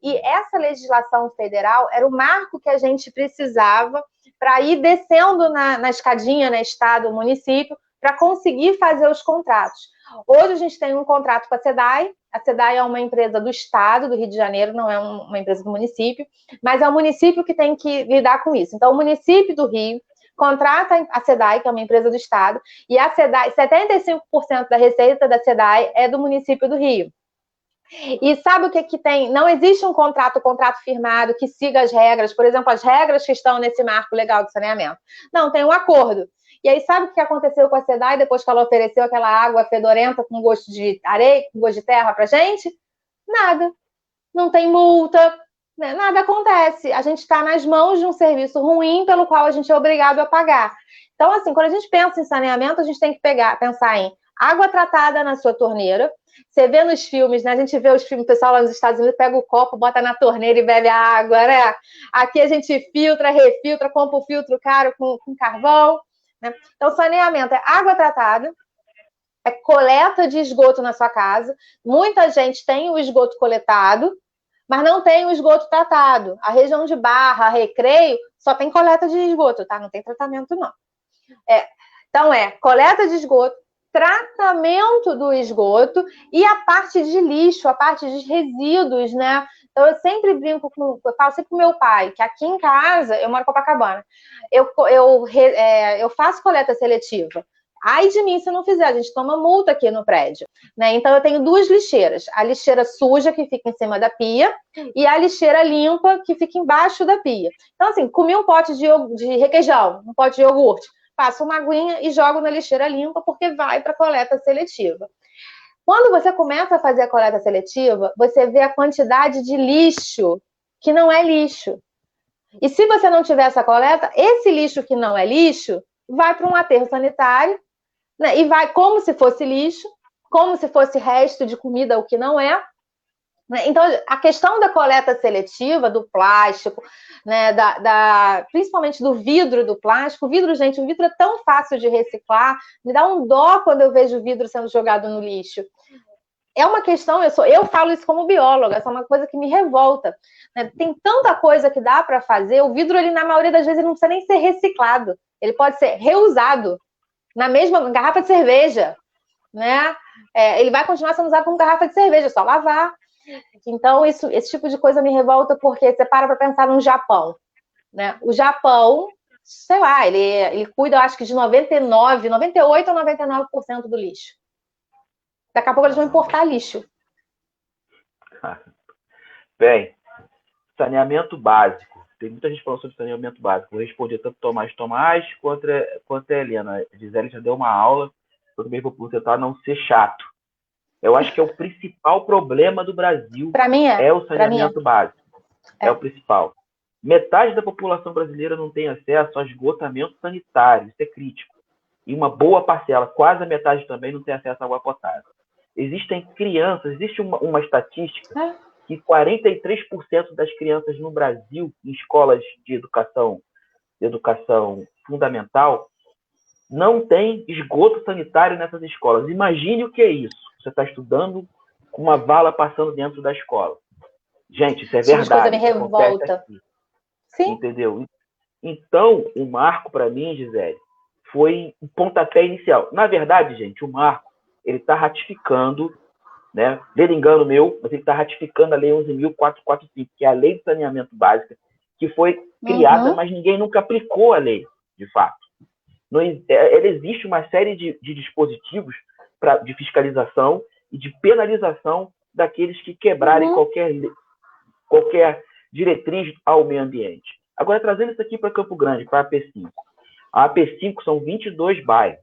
S2: E essa legislação federal era o marco que a gente precisava para ir descendo na escadinha, né, estado, município, para conseguir fazer os contratos. Hoje a gente tem um contrato com a SEDAI. A SEDAI é uma empresa do estado do Rio de Janeiro, não é uma empresa do município, mas é o município que tem que lidar com isso. Então, o município do Rio contrata a SEDAI, que é uma empresa do estado, e a SEDAI, 75% da receita da SEDAI é do município do Rio. E sabe o que tem? Não existe um contrato firmado que siga as regras, por exemplo, as regras que estão nesse marco legal de saneamento. Não, tem um acordo. E aí, sabe o que aconteceu com a SEDAI depois que ela ofereceu aquela água fedorenta com gosto de areia, com gosto de terra pra gente? Nada. Não tem multa, né? Nada acontece. A gente está nas mãos de um serviço ruim pelo qual a gente é obrigado a pagar. Então, assim, quando a gente pensa em saneamento, a gente tem que pensar em água tratada na sua torneira. Você vê nos filmes, né? A gente vê os filmes, o pessoal lá nos Estados Unidos pega o copo, bota na torneira e bebe a água, né? Aqui a gente filtra, refiltra, compra o filtro caro com carvão, né? Então, saneamento é água tratada, é coleta de esgoto na sua casa. Muita gente tem o esgoto coletado, mas não tem o esgoto tratado. A região de Barra, Recreio, só tem coleta de esgoto, tá? Não tem tratamento, não. Então, coleta de esgoto, tratamento do esgoto e a parte de lixo, a parte de resíduos, né? Então, eu sempre brinco eu falo sempre com meu pai, que aqui em casa, eu moro em Copacabana, eu faço coleta seletiva. Ai de mim se não fizer, a gente toma multa aqui no prédio, né? Então eu tenho duas lixeiras, a lixeira suja que fica em cima da pia e a lixeira limpa que fica embaixo da pia. Então assim, comi um pote de requeijão, um pote de iogurte, passo uma aguinha e jogo na lixeira limpa porque vai para a coleta seletiva. Quando você começa a fazer a coleta seletiva, você vê a quantidade de lixo que não é lixo. E se você não tiver essa coleta, esse lixo que não é lixo vai para um aterro sanitário, né, e vai como se fosse lixo, como se fosse resto de comida, o que não é. Né? Então, a questão da coleta seletiva do plástico, né, principalmente do vidro do plástico. O vidro, gente, o vidro é tão fácil de reciclar, me dá um dó quando eu vejo o vidro sendo jogado no lixo. É uma questão, eu falo isso como bióloga, essa é uma coisa que me revolta. Né? Tem tanta coisa que dá para fazer, o vidro, ele, na maioria das vezes, ele não precisa nem ser reciclado. Ele pode ser reusado na mesma garrafa de cerveja, né? Ele vai continuar sendo usado como garrafa de cerveja, é só lavar. Então, esse tipo de coisa me revolta porque você para pensar no Japão, né? O Japão, sei lá, ele cuida, eu acho que de 98 ou 99% do lixo. Daqui a pouco eles vão importar lixo.
S1: Bem, saneamento básico. Tem muita gente falando sobre saneamento básico. Vou responder tanto Tomás quanto a Helena. A Gisele já deu uma aula. Eu também vou tentar não ser chato. Eu acho que é o principal problema do Brasil.
S2: Para mim
S1: é o saneamento básico. É o principal. Metade da população brasileira não tem acesso a esgotamento sanitário. Isso é crítico. E uma boa parcela, quase a metade também, não tem acesso à água potável. Existem crianças, existe uma estatística que 43% das crianças no Brasil, em escolas de educação fundamental, não tem esgoto sanitário nessas escolas. Imagine o que é isso. Você está estudando com uma vala passando dentro da escola. Gente, isso é verdade.
S2: Coisa me revolta.
S1: Sim. Entendeu? Então, o marco, para mim, Gisele, foi um pontapé inicial. Na verdade, gente, o marco, ele está ratificando, né? Dedo engano meu, mas ele está ratificando a Lei 11.445, que é a Lei de Saneamento Básica, que foi criada, mas ninguém nunca aplicou a lei, de fato. Existe uma série de dispositivos de fiscalização e de penalização daqueles que quebrarem qualquer diretriz ao meio ambiente. Agora, trazendo isso aqui para Campo Grande, para a AP5. A AP5 são 22 bairros,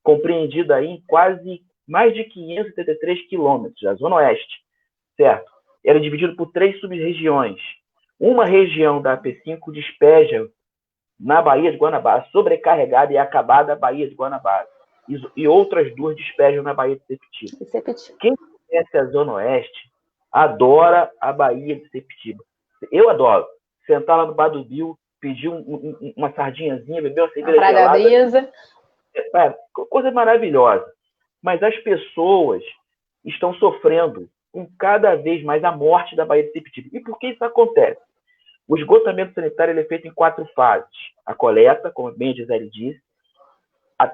S1: compreendido aí em quase mais de 573 quilômetros, a Zona Oeste, certo? Era dividido por 3 sub-regiões. Uma região da AP5 despeja na Baía de Guanabara, sobrecarregada e acabada a Baía de Guanabara. E outras 2 despejam na Baía de Sepetiba. Quem conhece a Zona Oeste adora a Baía de Sepetiba. Eu adoro sentar lá no Bar do Bill, pedir uma sardinhazinha, beber uma cerveja gelada.
S2: Brisa.
S1: Coisa maravilhosa. Mas as pessoas estão sofrendo com cada vez mais a morte da Baía de Sepetiba. E por que isso acontece? O esgotamento sanitário ele é feito em 4 fases. A coleta, como bem a Gisele disse, a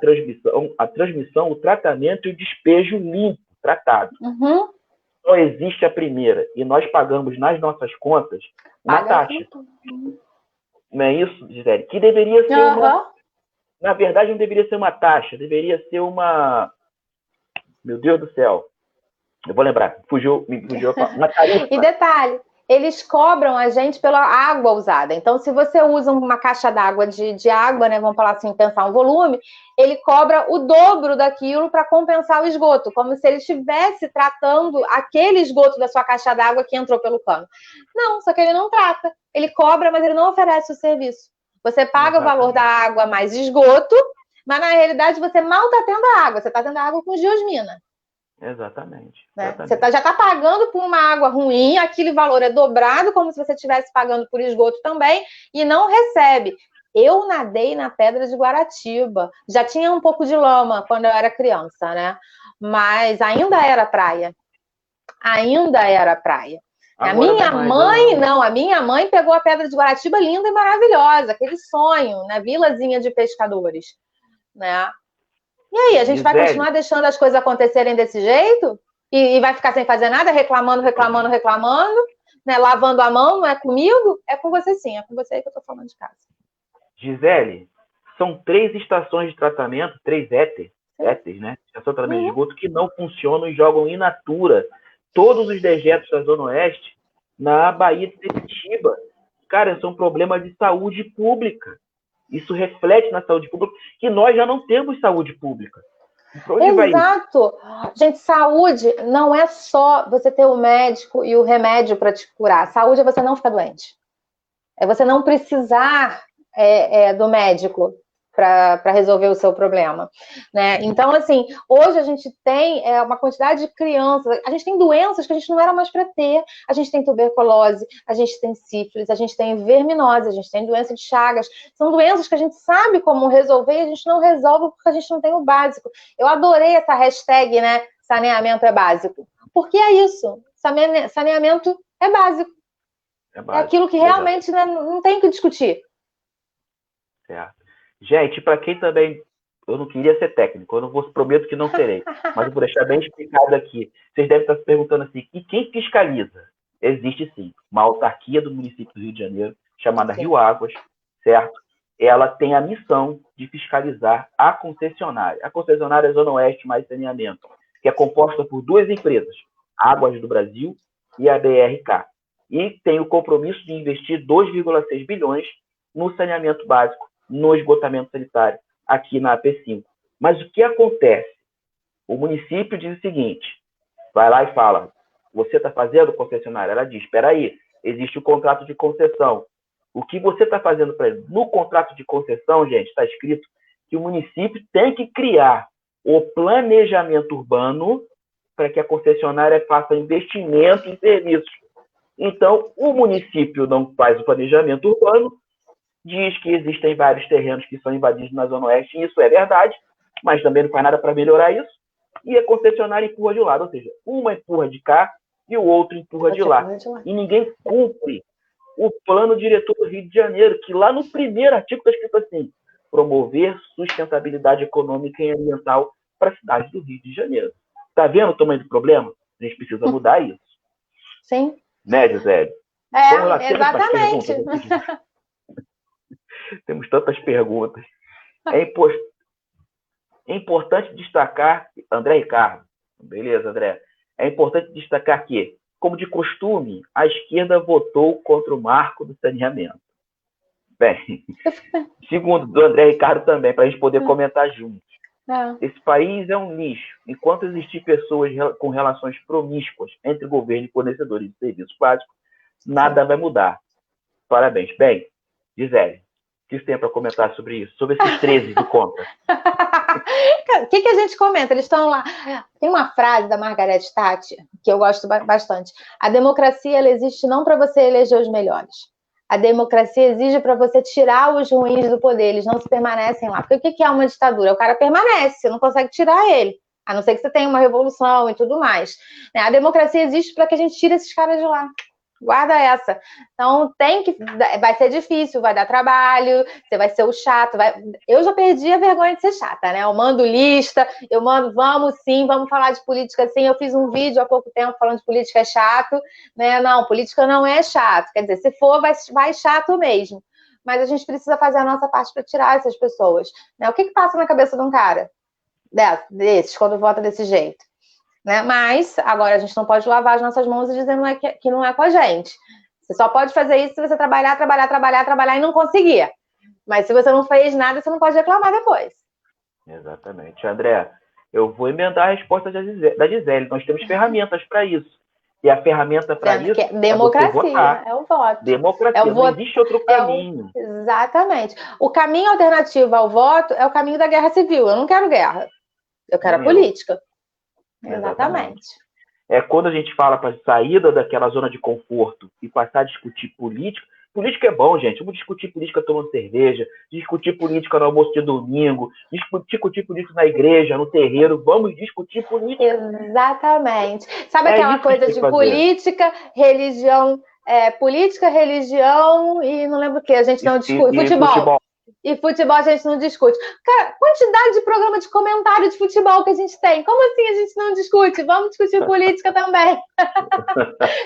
S1: transmissão, o tratamento e o despejo limpo, tratado. Só existe a primeira. E nós pagamos nas nossas contas uma taxa. Não é isso, Gisele? Que deveria ser uma... Na verdade, não deveria ser uma taxa. Deveria ser uma... Meu Deus do céu. Eu vou lembrar. Me fugiu uma tarifa.
S2: E detalhe, eles cobram a gente pela água usada. Então, se você usa uma caixa d'água de água, né, vamos falar assim, pensar um volume, ele cobra o dobro daquilo para compensar o esgoto, como se ele estivesse tratando aquele esgoto da sua caixa d'água que entrou pelo cano. Não, só que ele não trata. Ele cobra, mas ele não oferece o serviço. Você paga o valor da água mais esgoto, mas na realidade você mal está tendo a água, você está tendo a água com geosmina.
S1: Exatamente.
S2: Né? Você já está pagando por uma água ruim, aquele valor é dobrado, como se você estivesse pagando por esgoto também, e não recebe. Eu nadei na Pedra de Guaratiba. Já tinha um pouco de lama quando eu era criança, né? Mas ainda era praia. Ainda era praia. Agora a minha mãe pegou a Pedra de Guaratiba linda e maravilhosa, aquele sonho, né? Vilazinha de pescadores, né? E aí, a gente vai continuar deixando as coisas acontecerem desse jeito? E vai ficar sem fazer nada, reclamando, né? Lavando a mão, não é comigo? É com você sim, é com você que eu tô falando de casa.
S1: Gisele, são 3 estações de tratamento, 3 éteres, né? Estação de tratamento de esgoto que não funcionam e jogam in natura todos os dejetos da Zona Oeste na Baía de Sepetiba. Cara, isso é um problema de saúde pública. Isso reflete na saúde pública, que nós já não temos saúde pública.
S2: Exato. Gente, saúde não é só você ter o médico e o remédio para te curar. Saúde é você não ficar doente. É você não precisar do médico para resolver o seu problema, né? Então, assim, hoje a gente tem uma quantidade de crianças, a gente tem doenças que a gente não era mais para ter, a gente tem tuberculose, a gente tem sífilis, a gente tem verminose, a gente tem doença de Chagas, são doenças que a gente sabe como resolver e a gente não resolve porque a gente não tem o básico. Eu adorei essa hashtag, né, saneamento é básico, porque é isso, saneamento é básico. É aquilo que realmente, né, não tem que discutir.
S1: Certo. Gente, para quem também... Eu não queria ser técnico, eu não vou, prometo que não serei. Mas eu vou deixar bem explicado aqui. Vocês devem estar se perguntando assim, e quem fiscaliza? Existe sim, uma autarquia do município do Rio de Janeiro, chamada Rio Águas, certo? Ela tem a missão de fiscalizar a concessionária. A concessionária é Zona Oeste mais saneamento. que é composta por duas empresas, Águas do Brasil e a BRK, e tem o compromisso de investir 2,6 bilhões no saneamento básico, no esgotamento sanitário, aqui na AP5. Mas o que acontece? O município diz o seguinte, vai lá e fala, você está fazendo, concessionária? Ela diz, espera aí, existe o contrato de concessão. O que você está fazendo para ele? No contrato de concessão, gente, está escrito que o município tem que criar o planejamento urbano para que a concessionária faça investimento em serviços. Então, o município não faz o planejamento urbano, diz que existem vários terrenos que são invadidos na Zona Oeste, e isso é verdade, mas também não faz nada para melhorar isso, e a concessionária empurra de lado, ou seja, uma empurra de cá e o outro empurra de lá. E ninguém cumpre o plano diretor do Rio de Janeiro, que lá no primeiro artigo está escrito assim, promover sustentabilidade econômica e ambiental para a cidade do Rio de Janeiro. Está vendo o tamanho do problema? A gente precisa mudar isso.
S2: Sim.
S1: Né, Gisele?
S2: Exatamente.
S1: Temos tantas perguntas. É importante destacar, André Ricardo, beleza, André? É importante destacar que, como de costume, a esquerda votou contra o marco do saneamento. Bem, segundo do André Ricardo também, para a gente poder comentar juntos. Esse país é um lixo. Enquanto existir pessoas com relações promíscuas entre governo e fornecedores de serviços básicos, nada vai mudar. Parabéns. Bem, Gisele, o que você tem para comentar sobre isso? Sobre esses 13 do conta?
S2: O que a gente comenta? Eles estão lá. Tem uma frase da Margaret Thatcher que eu gosto bastante. A democracia ela existe não para você eleger os melhores. A democracia exige para você tirar os ruins do poder. Eles não se permanecem lá. Porque o que é uma ditadura? O cara permanece, você não consegue tirar ele. A não ser que você tenha uma revolução e tudo mais. A democracia existe para que a gente tire esses caras de lá. Guarda essa. Então, vai ser difícil, vai dar trabalho, você vai ser o chato. Eu já perdi a vergonha de ser chata, né? Eu mando lista, eu mando, vamos sim, vamos falar de política sim. Eu fiz um vídeo há pouco tempo falando de política é chato, né? Não, política não é chato. Quer dizer, se for, vai chato mesmo. Mas a gente precisa fazer a nossa parte para tirar essas pessoas. Né? O que passa na cabeça de um cara desses, quando vota desse jeito? Né? Mas agora a gente não pode lavar as nossas mãos e dizer que não é com a gente. Você só pode fazer isso se você trabalhar e não conseguir. Mas se você não fez nada, você não pode reclamar depois.
S1: Exatamente. André, eu vou emendar a resposta da Gisele. Nós temos ferramentas para isso. E a ferramenta para isso
S2: é democracia,
S1: é o voto. Democracia, não existe outro caminho.
S2: Exatamente. O caminho alternativo ao voto é o caminho da guerra civil. Eu não quero guerra. Eu quero a política. Exatamente.
S1: É quando a gente fala para sair daquela zona de conforto e passar a discutir política. Política é bom, gente. Vamos discutir política tomando cerveja, discutir política no almoço de domingo, discutir política na igreja, no terreiro. Vamos discutir política.
S2: Exatamente. Sabe aquela coisa de política, religião, política, religião e não lembro o que, a gente não discute. Futebol. E futebol a gente não discute. Cara, quantidade de programa de comentário de futebol que a gente tem. Como assim a gente não discute? Vamos discutir política também.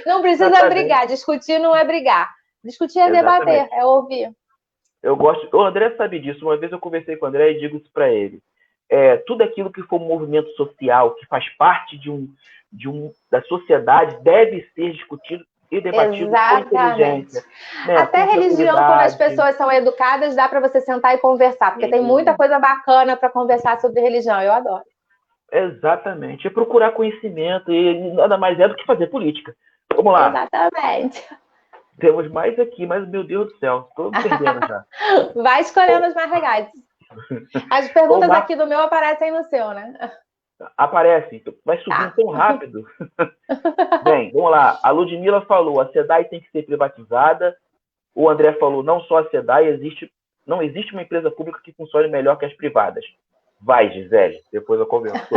S2: Não precisa brigar. Discutir não é brigar. Discutir é debater, é ouvir.
S1: Eu gosto. O André sabe disso. Uma vez eu conversei com o André e digo isso para ele. Tudo aquilo que for um movimento social, que faz parte da sociedade, deve ser discutido e debatido com inteligência. Né?
S2: Até religião, quando as pessoas são educadas, dá para você sentar e conversar, porque tem muita coisa bacana para conversar sobre religião, eu adoro.
S1: Exatamente, é procurar conhecimento e nada mais é do que fazer política. Vamos lá.
S2: Exatamente.
S1: Temos mais aqui, mas meu Deus do céu, estou perdendo já.
S2: Vai escolhendo as mais legais. As perguntas aqui do meu aparecem no seu, né?
S1: Aparece, vai subindo tão rápido. Bem, vamos lá. A Ludmila falou, a SEDAI tem que ser privatizada. O André falou, não só a SEDAI, não existe uma empresa pública que funcione melhor que as privadas. Vai, Gisele, depois eu converso.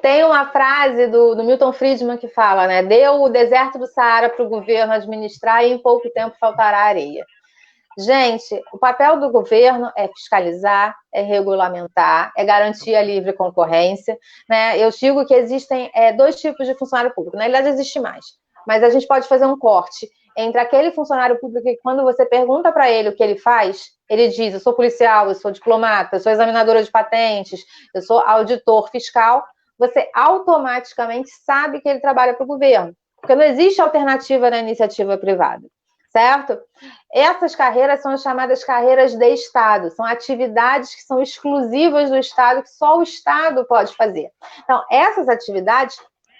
S2: Tem uma frase do Milton Friedman que fala, né? Deu o deserto do Saara para o governo administrar e em pouco tempo faltará areia. Gente, o papel do governo é fiscalizar, é regulamentar, é garantir a livre concorrência, né? Eu digo que existem 2 tipos de funcionário público. Na realidade, existe mais. Mas a gente pode fazer um corte entre aquele funcionário público que, quando você pergunta para ele o que ele faz, ele diz: eu sou policial, eu sou diplomata, eu sou examinadora de patentes, eu sou auditor fiscal, você automaticamente sabe que ele trabalha para o governo, porque não existe alternativa na iniciativa privada, certo? Essas carreiras são as chamadas carreiras de Estado, são atividades que são exclusivas do Estado, que só o Estado pode fazer. Então, essas atividades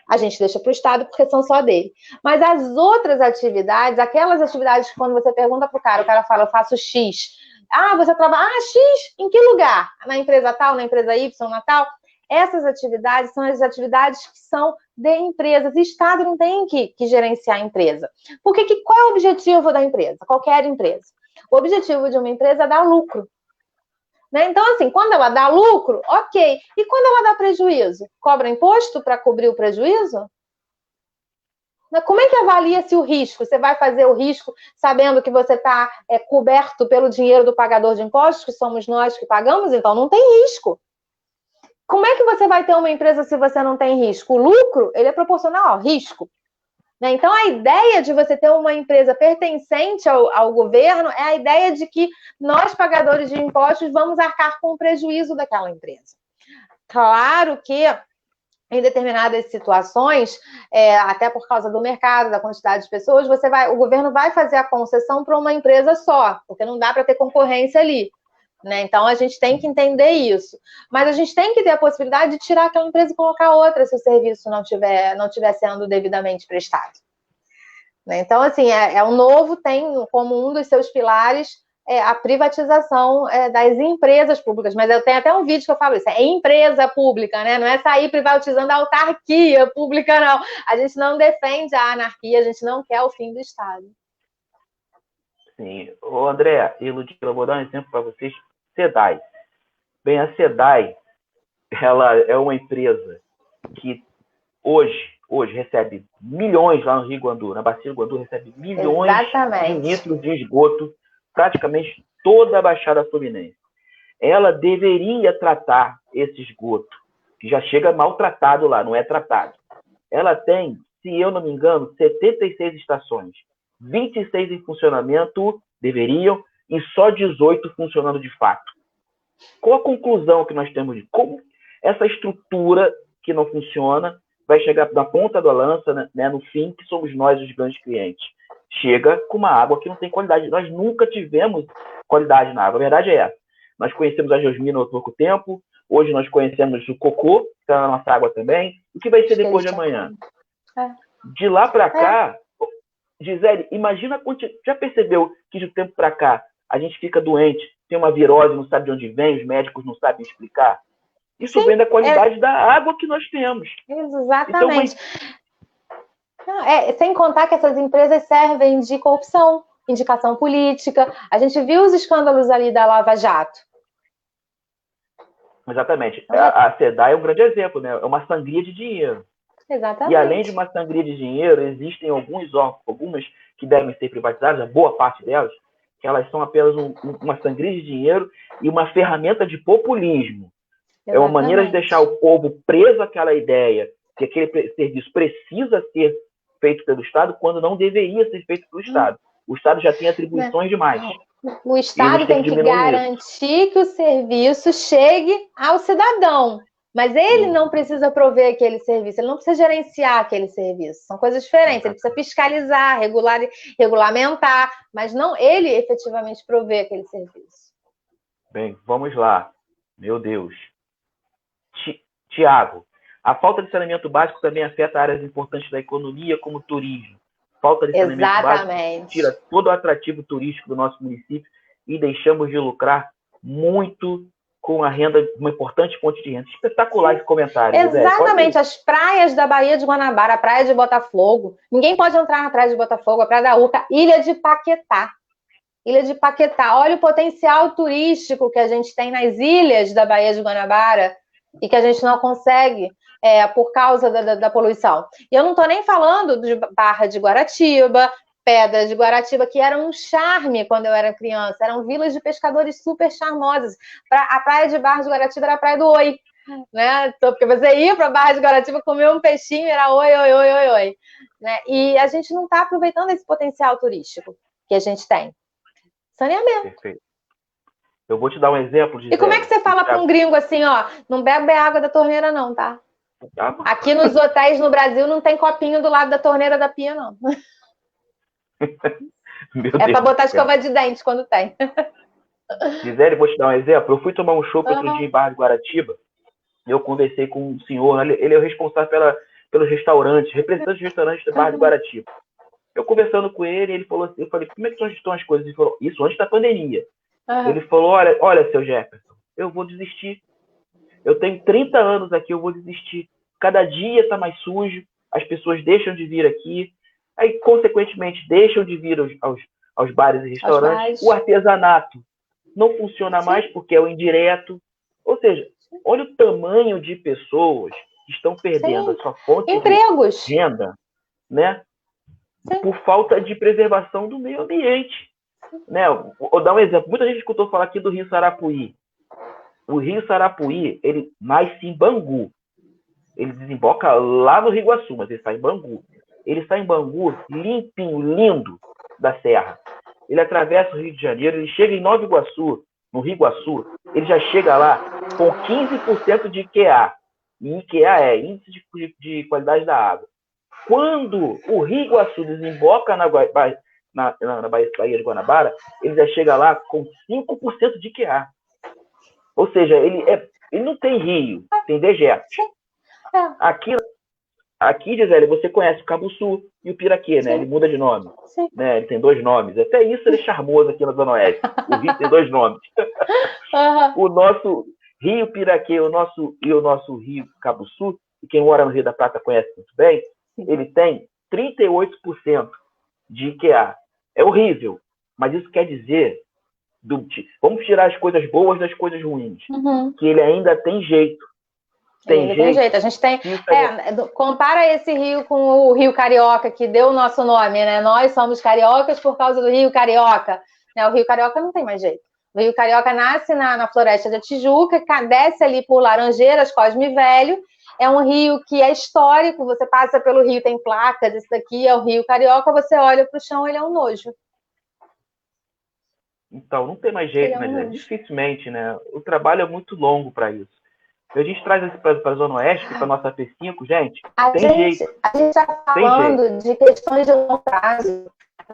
S2: a gente deixa para o Estado porque são só dele. Mas as outras atividades, aquelas atividades que quando você pergunta para o cara fala: eu faço X. Ah, você trabalha... Ah, X, em que lugar? Na empresa tal, na empresa Y, na tal? Essas atividades são as atividades que são de empresas. O Estado não tem que gerenciar a empresa. Porque qual é o objetivo da empresa? Qualquer empresa. O objetivo de uma empresa é dar lucro. Né? Então, assim, quando ela dá lucro, ok. E quando ela dá prejuízo? Cobra imposto para cobrir o prejuízo? Como é que avalia-se o risco? Você vai fazer o risco sabendo que você está coberto pelo dinheiro do pagador de impostos, que somos nós que pagamos? Então, não tem risco. Como é que você vai ter uma empresa se você não tem risco? O lucro, ele é proporcional ao risco. Né? Então, a ideia de você ter uma empresa pertencente ao governo é a ideia de que nós, pagadores de impostos, vamos arcar com o prejuízo daquela empresa. Claro que, em determinadas situações, até por causa do mercado, da quantidade de pessoas, o governo vai fazer a concessão para uma empresa só, porque não dá para ter concorrência ali. Né? Então, a gente tem que entender isso. Mas a gente tem que ter a possibilidade de tirar aquela empresa e colocar outra se o serviço não estiver sendo devidamente prestado. Né? Então, assim, o novo tem como um dos seus pilares a privatização das empresas públicas. Mas eu tenho até um vídeo que eu falo isso. É empresa pública, né? Não é sair privatizando a autarquia pública, não. A gente não defende a anarquia, a gente não quer o fim do Estado.
S1: Sim. Ô, André e Ludmila, eu vou dar um exemplo para vocês. SEDAI. Bem, a SEDAI, ela é uma empresa que hoje recebe milhões lá no Rio Guandu, na Bacia do Guandu, recebe milhões de litros de esgoto, praticamente toda a Baixada Fluminense. Ela deveria tratar esse esgoto, que já chega maltratado lá, não é tratado. Ela tem, se eu não me engano, 76 estações, 26 em funcionamento, deveriam, e só 18 funcionando de fato. Qual a conclusão que nós temos de como essa estrutura que não funciona vai chegar na ponta da lança, né, no fim, que somos nós os grandes clientes? Chega com uma água que não tem qualidade. Nós nunca tivemos qualidade na água. A verdade é essa. Nós conhecemos a geosmina há pouco tempo, hoje nós conhecemos o cocô, que está na nossa água também. O que vai ser depois de amanhã? De lá para cá, Gisele, imagina, já percebeu que de tempo para cá a gente fica doente, tem uma virose, não sabe de onde vem, os médicos não sabem explicar? Isso vem da qualidade da água que nós temos.
S2: Exatamente. Então, sem contar que essas empresas servem de corrupção, indicação política. A gente viu os escândalos ali da Lava Jato.
S1: Exatamente. A SEDAI é um grande exemplo, né? É uma sangria de dinheiro.
S2: Exatamente.
S1: E além de uma sangria de dinheiro, existem algumas que devem ser privatizadas, a boa parte delas, que elas são apenas uma sangria de dinheiro e uma ferramenta de populismo. Exatamente. É uma maneira de deixar o povo preso àquela ideia que aquele serviço precisa ser feito pelo Estado, quando não deveria ser feito pelo Estado. O Estado já tem atribuições demais.
S2: O Estado tem que garantir que o serviço chegue ao cidadão. Mas ele não precisa prover aquele serviço, ele não precisa gerenciar aquele serviço. São coisas diferentes. Ele precisa fiscalizar, regulamentar, mas não ele efetivamente prover aquele serviço.
S1: Bem, vamos lá. Meu Deus. Tiago, a falta de saneamento básico também afeta áreas importantes da economia, como o turismo. Falta de saneamento básico tira todo o atrativo turístico do nosso município e deixamos de lucrar muito com a renda, uma importante fonte de renda. Espetacular esse comentário.
S2: Exatamente. As praias da Baía de Guanabara, a praia de Botafogo. Ninguém pode entrar na praia de Botafogo, a praia da Urca, Ilha de Paquetá. Ilha de Paquetá. Olha o potencial turístico que a gente tem nas ilhas da Baía de Guanabara e que a gente não consegue por causa da poluição. E eu não estou nem falando de Barra de Guaratiba, Pedras de Guaratiba, que eram um charme quando eu era criança. Eram vilas de pescadores super charmosas. A praia de Barra de Guaratiba era a praia do oi. Né? Então, porque você ia para Barra de Guaratiba comer um peixinho, era oi, oi, oi, oi, oi. né? E a gente não está aproveitando esse potencial turístico que a gente tem. Saneamento.
S1: Perfeito. Eu vou te dar um exemplo de.
S2: E como é que você fala para um gringo assim, ó, não bebe água da torneira, não, tá? Aqui nos hotéis no Brasil não tem copinho do lado da torneira da pia, não. É para botar escova de dente quando tem.
S1: Gisele, vou te dar um exemplo. Eu fui tomar um chopp outro dia em Barra de Guaratiba e eu conversei com um senhor, ele é o responsável pelos restaurantes, representante de restaurantes da Barra de Guaratiba. Eu conversando com ele, ele falou assim, eu falei, como é que estão as coisas? Ele falou, isso antes da pandemia. Ele falou, olha, seu Jefferson, eu vou desistir. Eu tenho 30 anos aqui, eu vou desistir. Cada dia está mais sujo, as pessoas deixam de vir aqui, aí, consequentemente, deixam de vir aos bares e restaurantes. O artesanato não funciona mais porque é o indireto. Ou seja, olha o tamanho de pessoas que estão perdendo a sua fonte de renda, né? Por falta de preservação do meio ambiente. Né? Vou dar um exemplo. Muita gente escutou falar aqui do Rio Sarapuí. O Rio Sarapuí, ele nasce em Bangu. Ele desemboca lá no Rio Iguaçu, mas ele está em Bangu. Ele está em Bangu, limpinho, lindo, da serra. Ele atravessa o Rio de Janeiro, ele chega em Nova Iguaçu, no Rio Iguaçu, ele já chega lá com 15% de IQA. E IQA é Índice de Qualidade da Água. Quando o Rio Iguaçu desemboca na Baía de Guanabara, ele já chega lá com 5% de IQA. Ou seja, ele não tem rio, tem dejetos. Aqui, Gisele, você conhece o Cabuçu e o Piraquê, né? Ele muda de nome. Né? Ele tem 2 nomes. Até isso ele é charmoso aqui na Zona Oeste. O rio tem 2 nomes. O nosso Rio Piraquê e o nosso Rio Cabuçu, e quem mora no Rio da Prata conhece muito bem, ele tem 38% de IQA. É horrível, mas isso quer dizer, vamos tirar as coisas boas das coisas ruins, que ele ainda tem jeito. Tem jeito.
S2: A gente tem. Compara esse rio com o Rio Carioca, que deu o nosso nome, né? Nós somos cariocas por causa do Rio Carioca. Né? O Rio Carioca não tem mais jeito. O Rio Carioca nasce na Floresta da Tijuca, desce ali por Laranjeiras, Cosme Velho. É um rio que é histórico. Você passa pelo rio, tem placas. Esse daqui é o Rio Carioca. Você olha para o chão, ele é um nojo.
S1: Então, não tem mais jeito, mas dificilmente, né? O trabalho é muito longo para isso. A gente traz isso para a Zona Oeste, para a nossa P5, gente, jeito.
S2: A gente está falando de questões de longo prazo.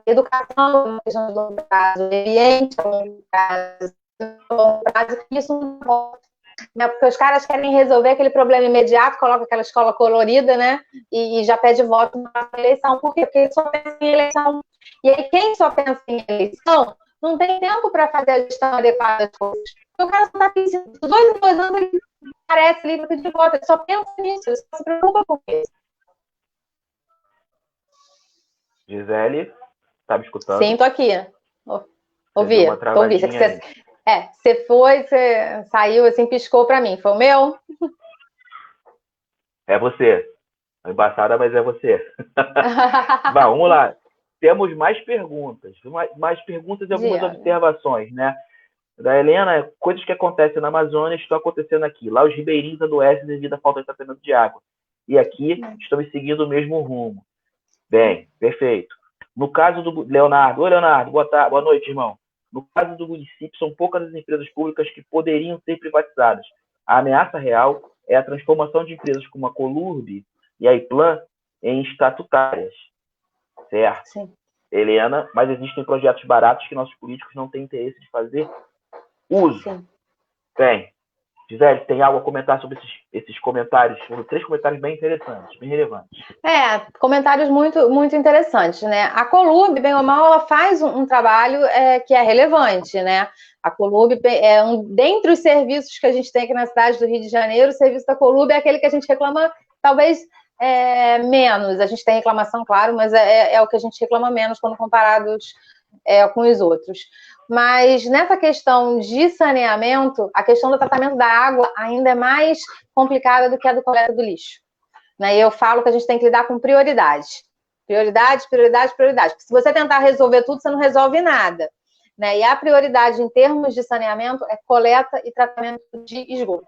S2: Educação é uma questão de longo prazo, ambiente é longo prazo, isso não importa. Né? Porque os caras querem resolver aquele problema imediato, coloca aquela escola colorida, né? E já pede voto na eleição. Por quê? Porque eles só pensam em eleição. E aí, quem só pensa em eleição não tem tempo para fazer a gestão adequada das coisas. O cara só está pedindo 2 em 2 anos, ele aparece ali para pedir voto, ele só pensa nisso, ele só se preocupa com isso.
S1: Gisele, tá me escutando?
S2: Sim, tô aqui. Ouvi. Você saiu assim, piscou para mim. Foi o meu?
S1: É você. Embaçada, mas é você. Vamos lá. Temos mais perguntas. Mais perguntas e algumas observações, né? Da Helena, coisas que acontecem na Amazônia estão acontecendo aqui. Lá os ribeirinhos adoecem devido à falta de tratamento de água. E aqui estamos seguindo o mesmo rumo. Bem, perfeito. No caso do Leonardo. Oi, Leonardo. Boa noite, irmão. No caso do município, são poucas as empresas públicas que poderiam ser privatizadas. A ameaça real é a transformação de empresas como a Colurb e a Iplan em estatutárias. Certo? Sim. Helena, mas existem projetos baratos que nossos políticos não têm interesse de fazer uso. Sim. Bem, Gisele, tem algo a comentar sobre esses comentários? Foram 3 comentários bem interessantes, bem relevantes.
S2: Comentários muito, muito interessantes, né? A Colurb, bem ou mal, ela faz um trabalho que é relevante, né? A Colurb é dentre os serviços que a gente tem aqui na cidade do Rio de Janeiro, o serviço da Colurb é aquele que a gente reclama, talvez, menos. A gente tem reclamação, claro, mas é o que a gente reclama menos quando comparados com os outros. Mas nessa questão de saneamento, a questão do tratamento da água ainda é mais complicada do que a do coleta do lixo. Né? E eu falo que a gente tem que lidar com prioridades. Prioridades. Porque se você tentar resolver tudo, você não resolve nada. Né? E a prioridade em termos de saneamento é coleta e tratamento de esgoto.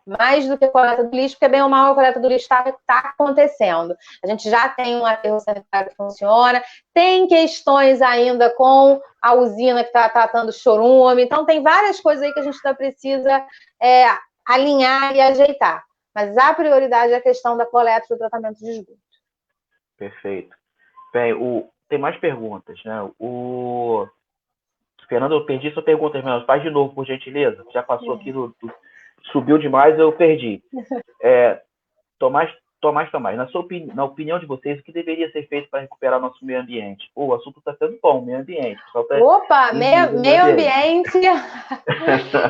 S2: mais do que a coleta do lixo, porque bem ou mal a coleta do lixo está acontecendo. A gente já tem um aterro sanitário que funciona, tem questões ainda com a usina que está tratando chorume, então tem várias coisas aí que a gente ainda precisa alinhar e ajeitar. Mas a prioridade é a questão da coleta e do tratamento de esgoto.
S1: Perfeito. Bem, tem mais perguntas, né? Fernando, eu perdi sua pergunta, irmão. Faz de novo, por gentileza. Já passou aqui subiu demais, eu perdi. Tomás, na opinião de vocês, o que deveria ser feito para recuperar nosso meio ambiente? O assunto está sendo bom, meio ambiente.
S2: Opa, meio ambiente.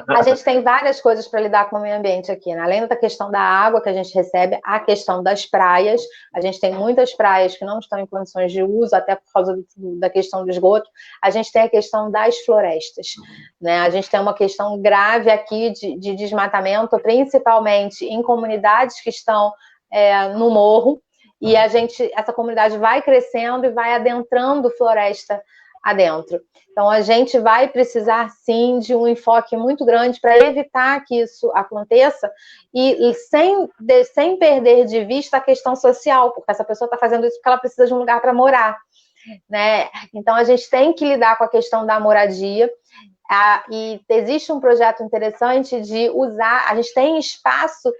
S2: A gente tem várias coisas para lidar com o meio ambiente aqui, né? Além da questão da água que a gente recebe, a questão das praias. A gente tem muitas praias que não estão em condições de uso, até por causa da questão do esgoto. A gente tem a questão das florestas, né? A gente tem uma questão grave aqui de desmatamento, principalmente em comunidades que estão no morro, e essa comunidade vai crescendo e vai adentrando floresta adentro. Então, a gente vai precisar, sim, de um enfoque muito grande para evitar que isso aconteça e sem perder de vista a questão social, porque essa pessoa está fazendo isso porque ela precisa de um lugar para morar, né? Então, a gente tem que lidar com a questão da moradia. E existe um projeto interessante de usar, a gente tem espaço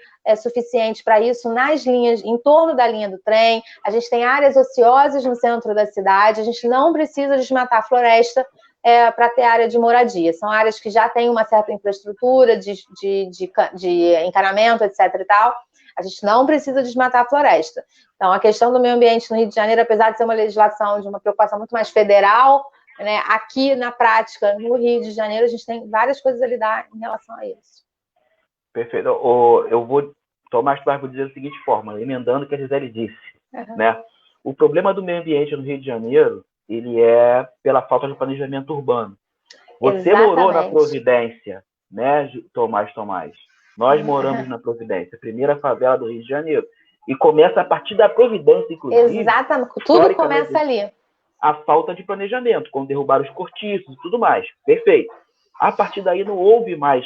S2: suficiente para isso nas linhas, em torno da linha do trem, a gente tem áreas ociosas no centro da cidade, a gente não precisa desmatar a floresta para ter área de moradia, são áreas que já têm uma certa infraestrutura de encanamento, etc. e tal, a gente não precisa desmatar a floresta. Então, a questão do meio ambiente no Rio de Janeiro, apesar de ser uma legislação de uma preocupação muito mais federal, né, aqui na prática, no Rio de Janeiro, a gente tem várias coisas a lidar em relação a isso.
S1: Perfeito. Eu vou tomar as palavras dizer da seguinte forma, emendando o que a Gisele disse. Né? O problema do meio ambiente no Rio de Janeiro, ele é pela falta de planejamento urbano. Você morou na Providência, né, Tomás? Nós moramos na Providência, primeira favela do Rio de Janeiro. E começa a partir da Providência, inclusive.
S2: Exatamente, tudo começa ali.
S1: A falta de planejamento, quando derrubaram os cortiços e tudo mais. Perfeito. A partir daí não houve mais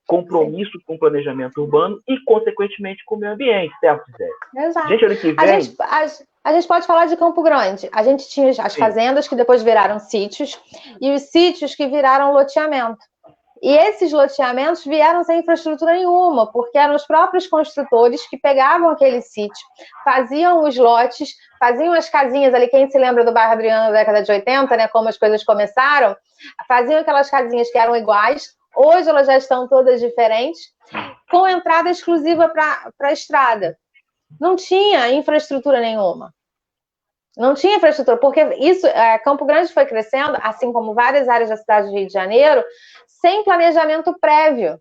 S1: compromisso com o planejamento urbano e, consequentemente, com o meio ambiente, certo, Zé?
S2: Exato.
S1: Gente, ano que vem...
S2: A gente pode falar de Campo Grande. A gente tinha as fazendas que depois viraram sítios e os sítios que viraram loteamento. E esses loteamentos vieram sem infraestrutura nenhuma, porque eram os próprios construtores que pegavam aquele sítio, faziam os lotes, faziam as casinhas ali, quem se lembra do bairro Adriano da década de 80, né, como as coisas começaram, faziam aquelas casinhas que eram iguais, hoje elas já estão todas diferentes, com entrada exclusiva para a estrada. Não tinha infraestrutura nenhuma. Não tinha infraestrutura, porque isso, Campo Grande foi crescendo, assim como várias áreas da cidade do Rio de Janeiro, sem planejamento prévio.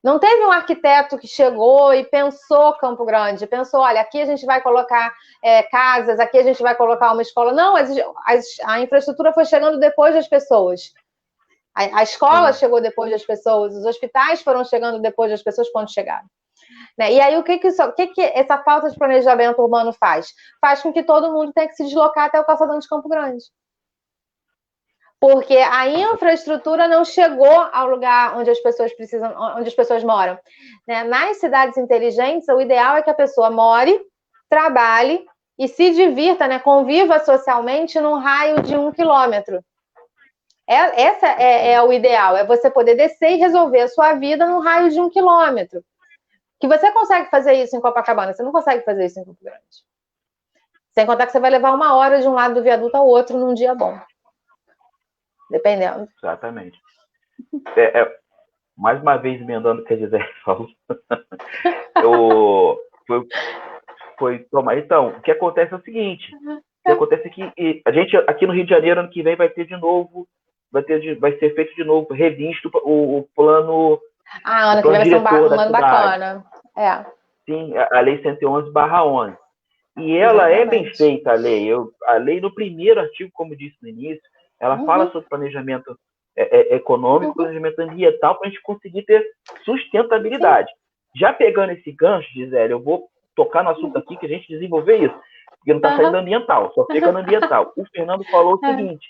S2: Não teve um arquiteto que chegou e pensou Campo Grande, pensou, olha, aqui a gente vai colocar casas, aqui a gente vai colocar uma escola. Não, a infraestrutura foi chegando depois das pessoas. A escola chegou depois das pessoas, os hospitais foram chegando depois das pessoas quando chegaram. E aí, o que essa falta de planejamento urbano faz? Faz com que todo mundo tenha que se deslocar até o calçadão de Campo Grande. Porque a infraestrutura não chegou ao lugar onde as pessoas precisam, onde as pessoas moram. Nas cidades inteligentes, o ideal é que a pessoa more, trabalhe e se divirta, conviva socialmente num raio de 1 quilômetro. Esse é o ideal, é você poder descer e resolver a sua vida num raio de 1 quilômetro. Que você consegue fazer isso em Copacabana, você não consegue fazer isso em Campo Grande. Sem contar que você vai levar 1 hora de um lado do viaduto ao outro num dia bom. Dependendo.
S1: Exatamente. Mais uma vez, emendando o que a Gisele falou. Então, o que acontece é o seguinte. O que acontece é que a gente, aqui no Rio de Janeiro, ano que vem, vai ter de novo, vai ser feito de novo, revisto o plano...
S2: ano que vem vai ser um ano bacana.
S1: Sim, a Lei 111/11. E ela é bem feita, a lei. A lei, no primeiro artigo, como disse no início, ela fala sobre planejamento econômico, planejamento ambiental, para a gente conseguir ter sustentabilidade. Já pegando esse gancho, Gisele, eu vou tocar no assunto aqui, que a gente desenvolver isso, porque não está saindo ambiental, só fica no ambiental. O Fernando falou o seguinte,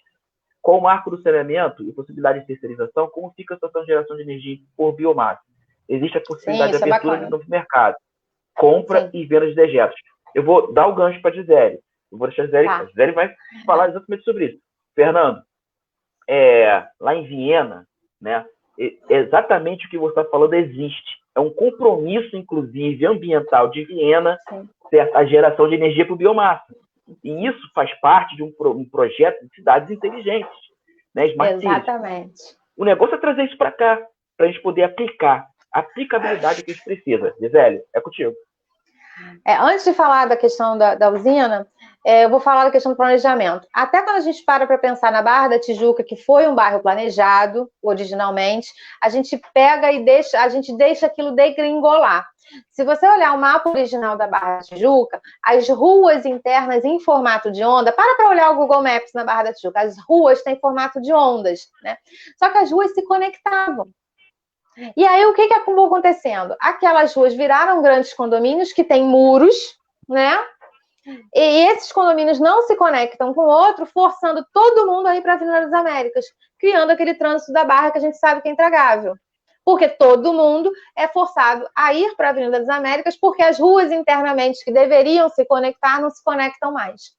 S1: com o marco do saneamento e possibilidade de terceirização, como fica a situação de geração de energia por biomassa? existe a possibilidade
S2: Sim,
S1: de
S2: isso é
S1: abertura de
S2: bacana.
S1: novo mercado. Compra
S2: Sim.
S1: e venda de dejetos. Eu vou dar o gancho para a Gisele. Eu vou deixar a
S2: Tá.
S1: Gisele vai falar exatamente sobre isso. Fernando, lá em Viena, né, exatamente o que você está falando existe. É um compromisso, inclusive, ambiental de Viena, a geração de energia por biomassa. E isso faz parte de um projeto de cidades inteligentes, né, Smart Cities.
S2: Exatamente.
S1: O negócio é trazer isso para cá, para a gente poder aplicar. A aplicabilidade que a gente precisa. Gisele, é contigo.
S2: Antes de falar da questão da usina, eu vou falar da questão do planejamento. Até quando a gente para pensar na Barra da Tijuca, que foi um bairro planejado originalmente, a gente pega e deixa aquilo degringolar. Se você olhar o mapa original da Barra da Tijuca, as ruas internas em formato de onda, para olhar o Google Maps na Barra da Tijuca, as ruas têm formato de ondas, né? Só que as ruas se conectavam. E aí, o que acabou acontecendo? Aquelas ruas viraram grandes condomínios que têm muros, né? E esses condomínios não se conectam com o outro, forçando todo mundo a ir para a Avenida das Américas, criando aquele trânsito da Barra que a gente sabe que é intragável. Porque todo mundo é forçado a ir para a Avenida das Américas porque as ruas internamente que deveriam se conectar não se conectam mais.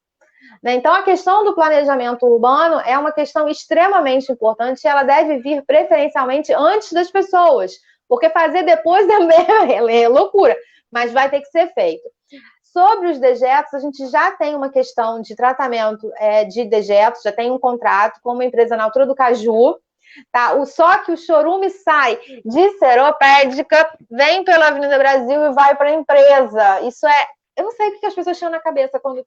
S2: Então, a questão do planejamento urbano é uma questão extremamente importante e ela deve vir preferencialmente antes das pessoas, porque fazer depois é loucura, mas vai ter que ser feito. Sobre os dejetos, a gente já tem uma questão de tratamento de dejetos, já tem um contrato com uma empresa na altura do Caju, tá? Só que o chorume sai de Seropédica, vem pela Avenida Brasil e vai para a empresa. Isso eu não sei o que as pessoas tinham na cabeça quando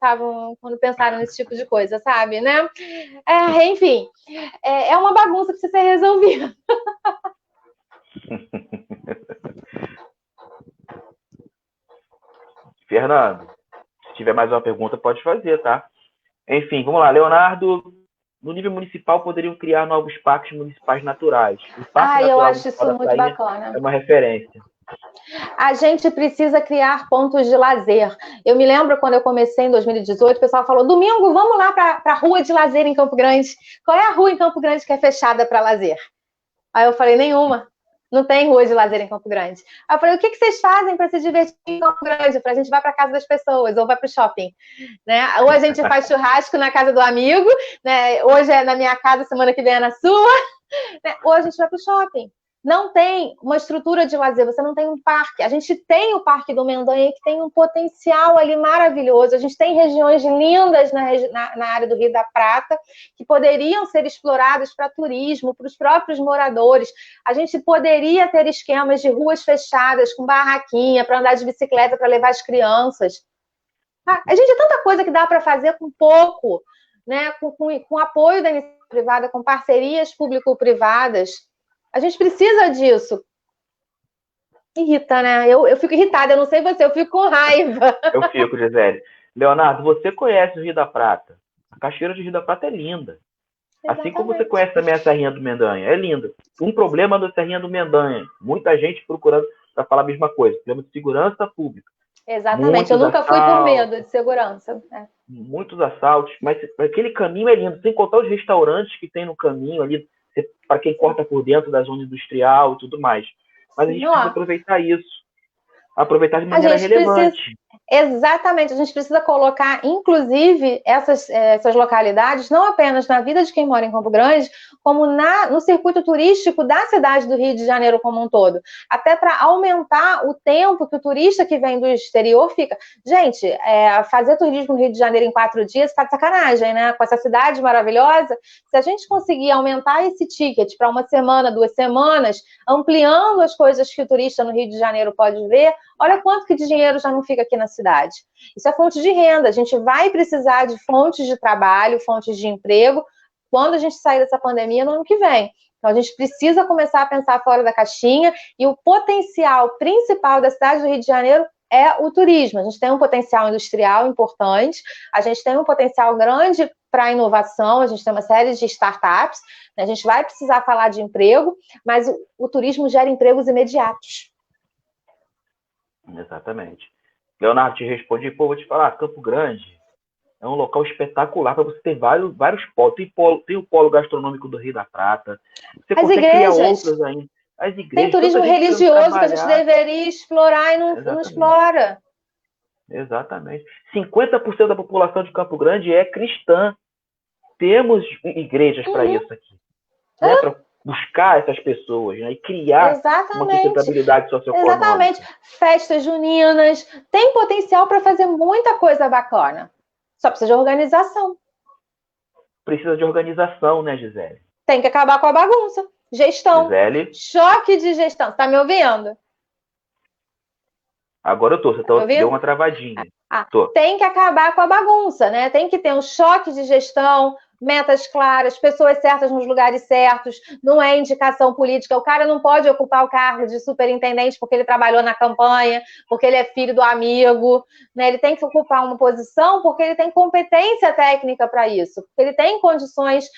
S2: pensaram nesse tipo de coisa, sabe, né? Enfim, é uma bagunça que precisa ser resolvida.
S1: Fernando, se tiver mais uma pergunta, pode fazer, tá? Enfim, vamos lá. Leonardo, no nível municipal, poderiam criar novos parques municipais naturais. O Parque Natural
S2: eu acho isso
S1: da
S2: muito
S1: Prainha
S2: bacana.
S1: é uma referência.
S2: A gente precisa criar pontos de lazer. Eu me lembro quando eu comecei em 2018, o pessoal falou: domingo, vamos lá para a rua de lazer em Campo Grande. Qual é a rua em Campo Grande que é fechada para lazer? Aí eu falei: nenhuma. Não tem rua de lazer em Campo Grande. Aí eu falei: o que vocês fazem para se divertir em Campo Grande? Para a gente vai para a casa das pessoas ou vai para o shopping, né? Ou a gente faz churrasco na casa do amigo, né? Hoje é na minha casa, semana que vem é na sua, né? Ou a gente vai para o shopping. Não tem uma estrutura de lazer, você não tem um parque. A gente tem o Parque do Mendanha, que tem um potencial ali maravilhoso. A gente tem regiões lindas na área do Rio da Prata, que poderiam ser exploradas para turismo, para os próprios moradores. A gente poderia ter esquemas de ruas fechadas, com barraquinha, para andar de bicicleta, para levar as crianças. A gente tem tanta coisa que dá para fazer com pouco, né? Com apoio da iniciativa privada, com parcerias público-privadas. A gente precisa disso. Irrita, né? Eu fico irritada, eu não sei você, eu fico com raiva.
S1: Eu fico, Gisele. Leonardo, você conhece o Rio da Prata. A cachoeira do Rio da Prata é linda. Exatamente. Assim como você conhece também a Serrinha do Mendanha. É linda. Um problema da Serrinha do Mendanha. Muita gente procurando para falar a mesma coisa. Problema de segurança pública.
S2: Exatamente. Eu nunca fui por medo de segurança.
S1: Muitos assaltos. Mas aquele caminho é lindo. Sem contar os restaurantes que tem no caminho ali, para quem corta por dentro da zona industrial e tudo mais. Mas a gente precisa aproveitar isso. Aproveitar de maneira relevante.
S2: Exatamente, a gente precisa colocar, inclusive, essas localidades, não apenas na vida de quem mora em Campo Grande, como no circuito turístico da cidade do Rio de Janeiro como um todo. Até para aumentar o tempo que o turista que vem do exterior fica. Gente, fazer turismo no Rio de Janeiro em 4 dias está de sacanagem, né? Com essa cidade maravilhosa. Se a gente conseguir aumentar esse ticket para 1 semana, 2 semanas, ampliando as coisas que o turista no Rio de Janeiro pode ver, olha quanto que de dinheiro já não fica aqui na cidade. Isso é fonte de renda. A gente vai precisar de fontes de trabalho, fontes de emprego, quando a gente sair dessa pandemia no ano que vem. Então, a gente precisa começar a pensar fora da caixinha e o potencial principal da cidade do Rio de Janeiro é o turismo. A gente tem um potencial industrial importante, a gente tem um potencial grande para a inovação, a gente tem uma série de startups, né? A gente vai precisar falar de emprego, mas o turismo gera empregos imediatos.
S1: Exatamente. Leonardo, te respondi, vou te falar, Campo Grande é um local espetacular para você ter vários polos. Tem o polo gastronômico do Rio da Prata. Você consegue criar outros ainda. As igrejas,
S2: tem turismo religioso que a gente deveria explorar e não explora.
S1: Exatamente. 50% da população de Campo Grande é cristã. Temos igrejas para isso aqui. Né? Para buscar essas pessoas, né? E criar uma sustentabilidade socioeconômica.
S2: Exatamente. Festas juninas. Tem potencial para fazer muita coisa bacana. Só precisa de organização.
S1: Precisa de organização, né, Gisele?
S2: Tem que acabar com a bagunça. Gestão.
S1: Gisele?
S2: Choque de gestão. Você tá me ouvindo?
S1: Agora eu tô. Você deu uma travadinha.
S2: Tem que acabar com a bagunça, né? Tem que ter um choque de gestão, metas claras, pessoas certas nos lugares certos, não é indicação política. O cara não pode ocupar o cargo de superintendente porque ele trabalhou na campanha, porque ele é filho do amigo, né? Ele tem que ocupar uma posição porque ele tem competência técnica para isso, porque ele tem condições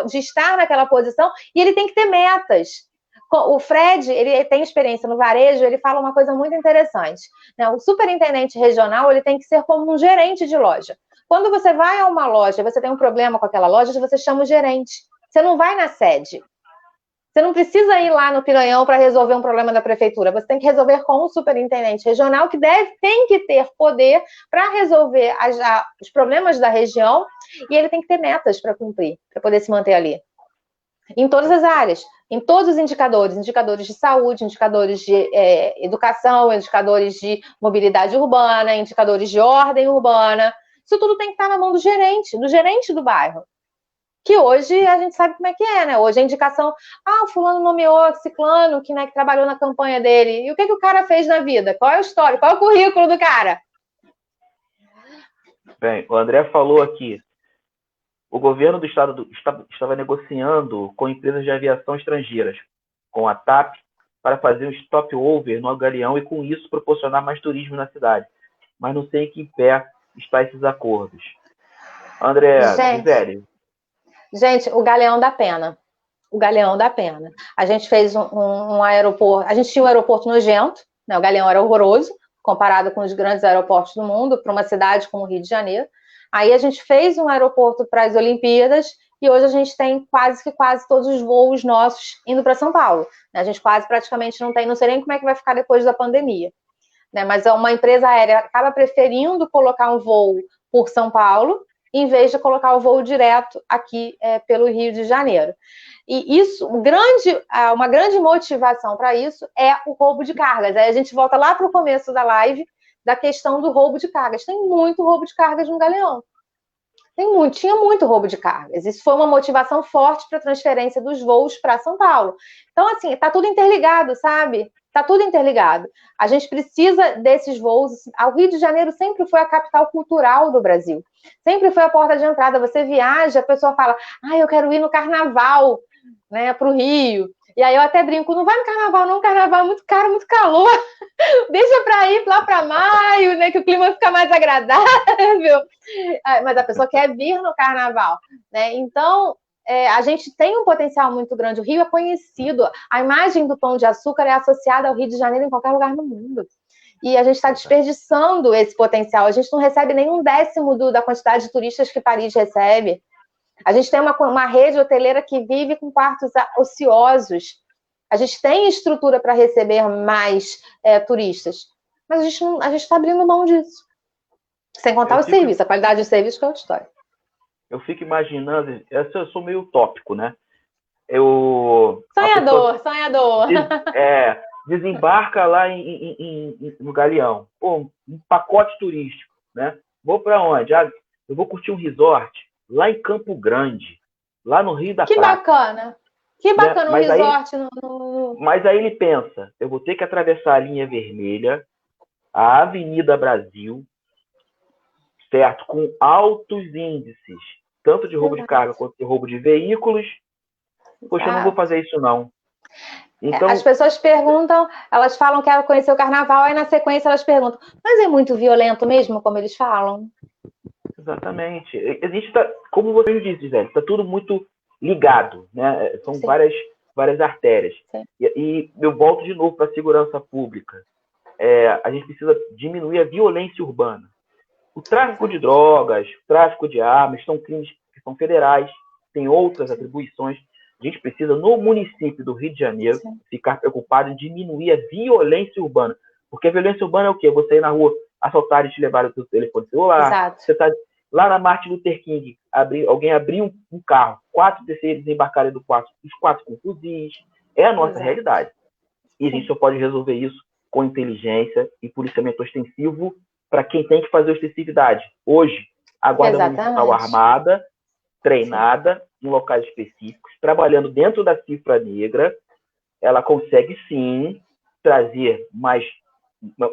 S2: de estar naquela posição e ele tem que ter metas. O Fred, ele tem experiência no varejo, ele fala uma coisa muito interessante, né? O superintendente regional, ele tem que ser como um gerente de loja. Quando você vai a uma loja, você tem um problema com aquela loja, você chama o gerente. Você não vai na sede. Você não precisa ir lá no Piranhão para resolver um problema da prefeitura. Você tem que resolver com o superintendente regional, que tem que ter poder para resolver os problemas da região, e ele tem que ter metas para cumprir, para poder se manter ali. Em todas as áreas, em todos os indicadores de saúde, indicadores de educação, indicadores de mobilidade urbana, indicadores de ordem urbana. Isso tudo tem que estar na mão do gerente do bairro. Que hoje a gente sabe como é que é, né? Hoje a indicação, o fulano nomeou ciclano, que trabalhou na campanha dele. E o que o cara fez na vida? Qual é a história? Qual é o currículo do cara?
S1: Bem, o André falou aqui, o governo do estado estava negociando com empresas de aviação estrangeiras, com a TAP, para fazer um stopover no Galeão e, com isso, proporcionar mais turismo na cidade. Mas não sei em que pé estão esses acordos. André, Gisele.
S2: Gente, o Galeão dá pena. O Galeão dá pena. A gente fez um aeroporto, a gente tinha um aeroporto nojento, né? O Galeão era horroroso, comparado com os grandes aeroportos do mundo, para uma cidade como o Rio de Janeiro. Aí a gente fez um aeroporto para as Olimpíadas e hoje a gente tem quase todos os voos nossos indo para São Paulo. A gente praticamente não tem, não sei nem como é que vai ficar depois da pandemia. Né? Mas uma empresa aérea acaba preferindo colocar um voo por São Paulo em vez de colocar o voo direto aqui pelo Rio de Janeiro. E isso, uma grande motivação para isso é o roubo de cargas. Aí a gente volta lá para o começo da live, da questão do roubo de cargas. Tem muito roubo de cargas no Galeão. Tinha muito roubo de cargas. Isso foi uma motivação forte para a transferência dos voos para São Paulo. Então, assim, está tudo interligado, sabe? Está tudo interligado. A gente precisa desses voos. O Rio de Janeiro sempre foi a capital cultural do Brasil. Sempre foi a porta de entrada. Você viaja, a pessoa fala, eu quero ir no carnaval, né, para o Rio. E aí eu até brinco, não vai no carnaval não, carnaval é muito caro, muito calor. Deixa para ir lá para maio, né, que o clima fica mais agradável. Mas a pessoa quer vir no carnaval, né? Então, a gente tem um potencial muito grande. O Rio é conhecido. A imagem do Pão de Açúcar é associada ao Rio de Janeiro em qualquer lugar do mundo. E a gente está desperdiçando esse potencial. A gente não recebe nem 1/10 da quantidade de turistas que Paris recebe. A gente tem uma rede hoteleira que vive com quartos ociosos. A gente tem estrutura para receber mais turistas. Mas a gente está abrindo mão disso. Sem contar serviço, a qualidade do serviço que é outra história.
S1: Eu fico imaginando, eu sou meio utópico, né?
S2: Sonhador.
S1: Desembarca lá no Galeão. Um pacote turístico, né? Vou para onde? Eu vou curtir um resort lá em Campo Grande, lá no Rio da Prata.
S2: Que bacana,
S1: né?
S2: Um resort.
S1: Mas aí ele pensa, eu vou ter que atravessar a linha vermelha, a Avenida Brasil, certo? Com altos índices, tanto de roubo de carga quanto de roubo de veículos. Poxa, eu não vou fazer isso não. Então,
S2: as pessoas perguntam, elas falam que querem conhecer o carnaval, aí na sequência elas perguntam, mas é muito violento mesmo, como eles falam?
S1: Exatamente. Como você disse, Gisele, está tudo muito ligado, né? São várias artérias. E eu volto de novo para a segurança pública. A gente precisa diminuir a violência urbana. O tráfico de drogas, o tráfico de armas, são crimes que são federais, têm outras atribuições, A gente precisa, no município do Rio de Janeiro, ficar preocupado em diminuir a violência urbana. Porque a violência urbana é o quê? Você ir na rua, assaltar e te levar o seu telefone celular.
S2: Exato.
S1: Você está lá na Martin Luther King, alguém abriu um carro, 4 desceram, desembarcaram do quarto, os 4 com fuzis. É a nossa realidade. E a gente só pode resolver isso com inteligência e policiamento ostensivo para quem tem que fazer ostensividade. Hoje, a Guarda Municipal armada, treinada em locais específicos, trabalhando dentro da cifra negra, ela consegue sim trazer mais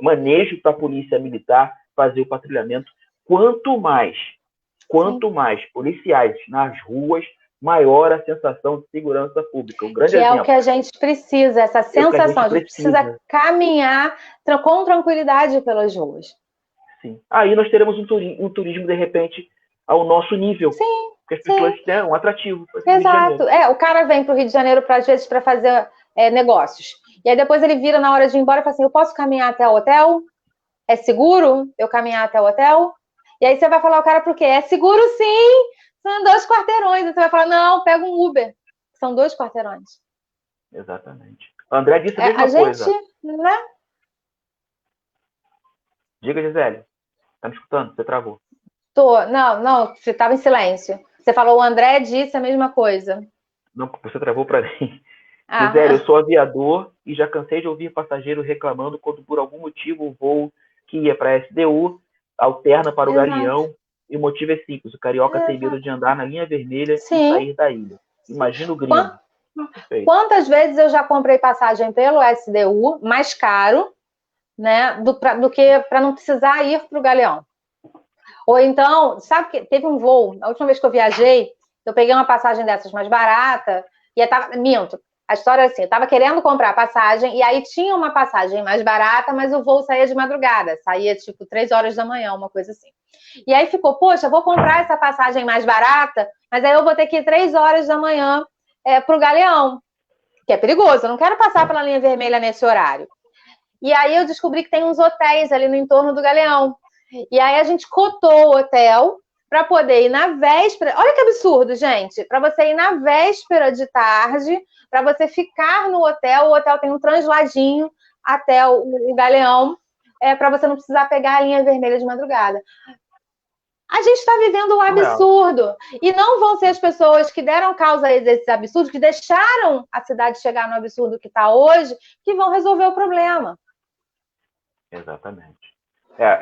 S1: manejo para a polícia militar fazer o patrulhamento. Quanto mais policiais nas ruas, maior a sensação de segurança pública. Um grande exemplo.
S2: É o que a gente precisa, essa sensação. A gente precisa caminhar com tranquilidade pelas ruas.
S1: Sim. Aí nós teremos um turismo, de repente, ao nosso nível.
S2: Sim.
S1: Porque as pessoas deram um atrativo.
S2: Exato. O cara vem para o Rio de Janeiro, às vezes, para fazer negócios. E aí depois ele vira na hora de ir embora e fala assim, eu posso caminhar até o hotel? É seguro eu caminhar até o hotel? E aí você vai falar ao cara por quê? É seguro sim! São 2 quarteirões. Você vai falar, não, pega um Uber. São 2 quarteirões.
S1: Exatamente. André disse a mesma coisa.
S2: Gente, né?
S1: Diga, Gisele. Tá me escutando? Você travou.
S2: Não, você estava em silêncio. Você falou, o André disse a mesma coisa.
S1: Não, você travou para mim. Gisele, eu sou aviador e já cansei de ouvir passageiro reclamando quando por algum motivo o voo que ia para a SDU alterna para o Galeão. E o motivo é simples, o carioca tem medo de andar na linha vermelha e sair da ilha. Imagina o gringo.
S2: Quantas vezes eu já comprei passagem pelo SDU, mais caro, né, do que para não precisar ir para o Galeão. Ou então, sabe que teve um voo, a última vez que eu viajei, eu peguei uma passagem dessas mais barata, minto, a história é assim, eu estava querendo comprar passagem, e aí tinha uma passagem mais barata, mas o voo saía de madrugada, saía tipo 3 horas da manhã, uma coisa assim. E aí ficou, poxa, vou comprar essa passagem mais barata, mas aí eu vou ter que ir 3 horas da manhã para o Galeão, que é perigoso, eu não quero passar pela linha vermelha nesse horário. E aí eu descobri que tem uns hotéis ali no entorno do Galeão. E aí a gente cotou o hotel para poder ir na véspera. Olha que absurdo, gente! Para você ir na véspera de tarde, para você ficar no hotel. O hotel tem um transladinho até o Galeão, para você não precisar pegar a linha vermelha de madrugada. A gente está vivendo um absurdo. E não vão ser as pessoas que deram causa a esses absurdos, que deixaram a cidade chegar no absurdo que está hoje, que vão resolver o problema.
S1: Exatamente.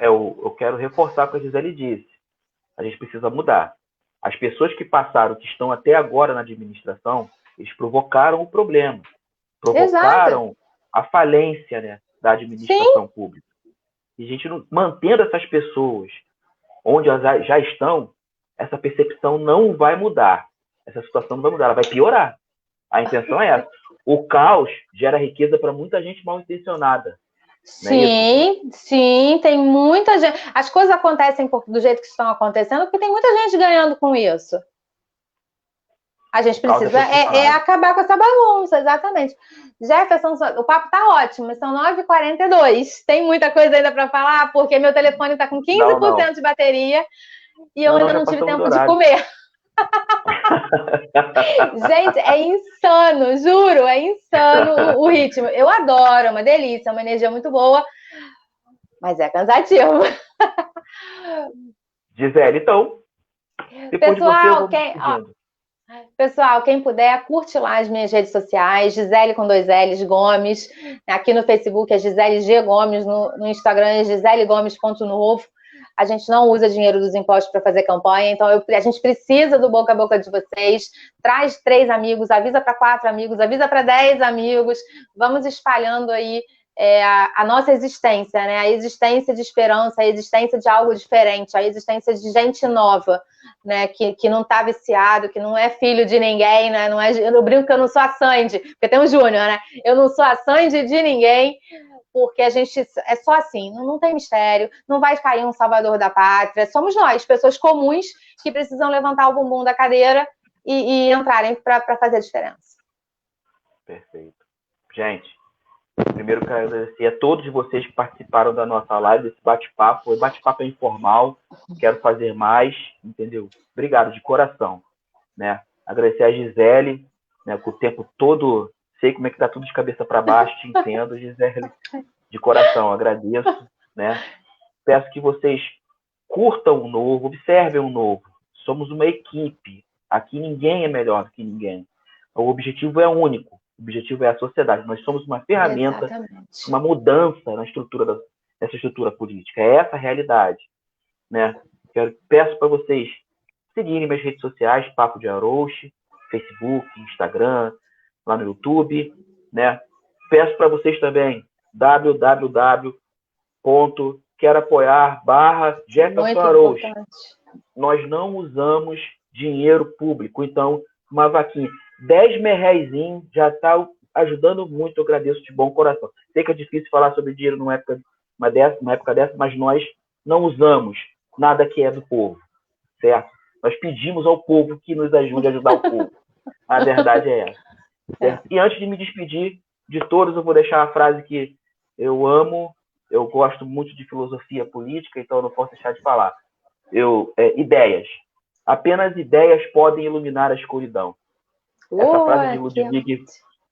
S1: Eu quero reforçar o que a Gisele disse. A gente precisa mudar. As pessoas que passaram, que estão até agora na administração, eles provocaram o problema. Provocaram a falência, né, da administração pública. E a gente, mantendo essas pessoas onde elas já estão, essa percepção não vai mudar. Essa situação não vai mudar, ela vai piorar. A intenção é essa. O caos gera riqueza para muita gente mal intencionada.
S2: Sim, tem muita gente. As coisas acontecem do jeito que estão acontecendo, porque tem muita gente ganhando com isso. A gente precisa acabar com essa bagunça, exatamente. Jefferson, o papo tá ótimo, são 9h42. Tem muita coisa ainda para falar, porque meu telefone tá com 15% de bateria e eu ainda não tive tempo de comer. Gente, é insano, juro, é insano o ritmo. Eu adoro, é uma delícia, é uma energia muito boa, mas é cansativo.
S1: Gisele, então, depois
S2: Pessoal, quem puder, curte lá as minhas redes sociais, Gisele com 2 L's, Gomes. Aqui no Facebook é Gisele G. Gomes, no Instagram é giselegomes.novo. A gente não usa dinheiro dos impostos para fazer campanha, então a gente precisa do boca a boca de vocês. Traz 3 amigos, avisa para 4 amigos, avisa para 10 amigos. Vamos espalhando aí a nossa existência, né? A existência de esperança, a existência de algo diferente, a existência de gente nova, né? Que não está viciado, que não é filho de ninguém, né? Não é, eu brinco que eu não sou a Sandy, porque tem o Júnior, né? Eu não sou a Sandy de ninguém, porque a gente é só assim, não tem mistério, não vai cair um salvador da pátria, somos nós, pessoas comuns que precisam levantar o bumbum da cadeira e entrarem para fazer a diferença.
S1: Perfeito. Gente, primeiro quero agradecer a todos vocês que participaram da nossa live, desse bate-papo. O bate-papo é informal, quero fazer mais, entendeu? Obrigado, de coração, né? Agradecer a Gisele, né? Com o tempo todo, sei como é que tá tudo de cabeça para baixo, te entendo, Gisele, de coração, agradeço, né? Peço que vocês curtam o novo, observem o novo. Somos uma equipe. Aqui ninguém é melhor do que ninguém. O objetivo é único. O objetivo é a sociedade. Nós somos uma ferramenta,
S2: Exatamente.
S1: uma mudança na estrutura dessa estrutura política. É essa a realidade, né? Peço para vocês seguirem minhas redes sociais, Papo de Arouche, Facebook, Instagram, lá no YouTube, né? Peço para vocês também www.queroapoiar.com/Jefferson Arouche. Nós não usamos dinheiro público, então uma vaquinha, 10 merréis já está ajudando muito, eu agradeço de bom coração. Sei que é difícil falar sobre dinheiro numa época dessa, mas nós não usamos nada que é do povo, certo? Nós pedimos ao povo que nos ajude a ajudar o povo. A verdade é essa. Certo? E antes de me despedir de todos, eu vou deixar a frase que eu amo, eu gosto muito de filosofia política, então eu não posso deixar de falar. Ideias. Apenas ideias podem iluminar a escuridão. Essa frase de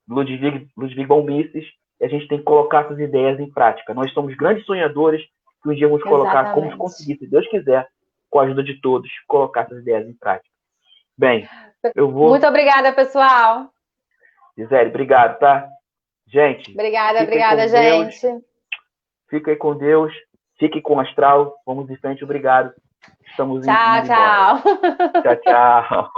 S1: Ludwig von Mises, e a gente tem que colocar essas ideias em prática. Nós somos grandes sonhadores que um dia vamos colocar, como conseguir, se Deus quiser, com a ajuda de todos, colocar essas ideias em prática. Bem, eu vou...
S2: Muito obrigada, pessoal.
S1: Gisele, obrigado, tá? Gente,
S2: obrigada, gente.
S1: Fiquem com Deus, fiquem com o astral, vamos em frente, obrigado. Estamos
S2: tchau,
S1: indo embora. Tchau.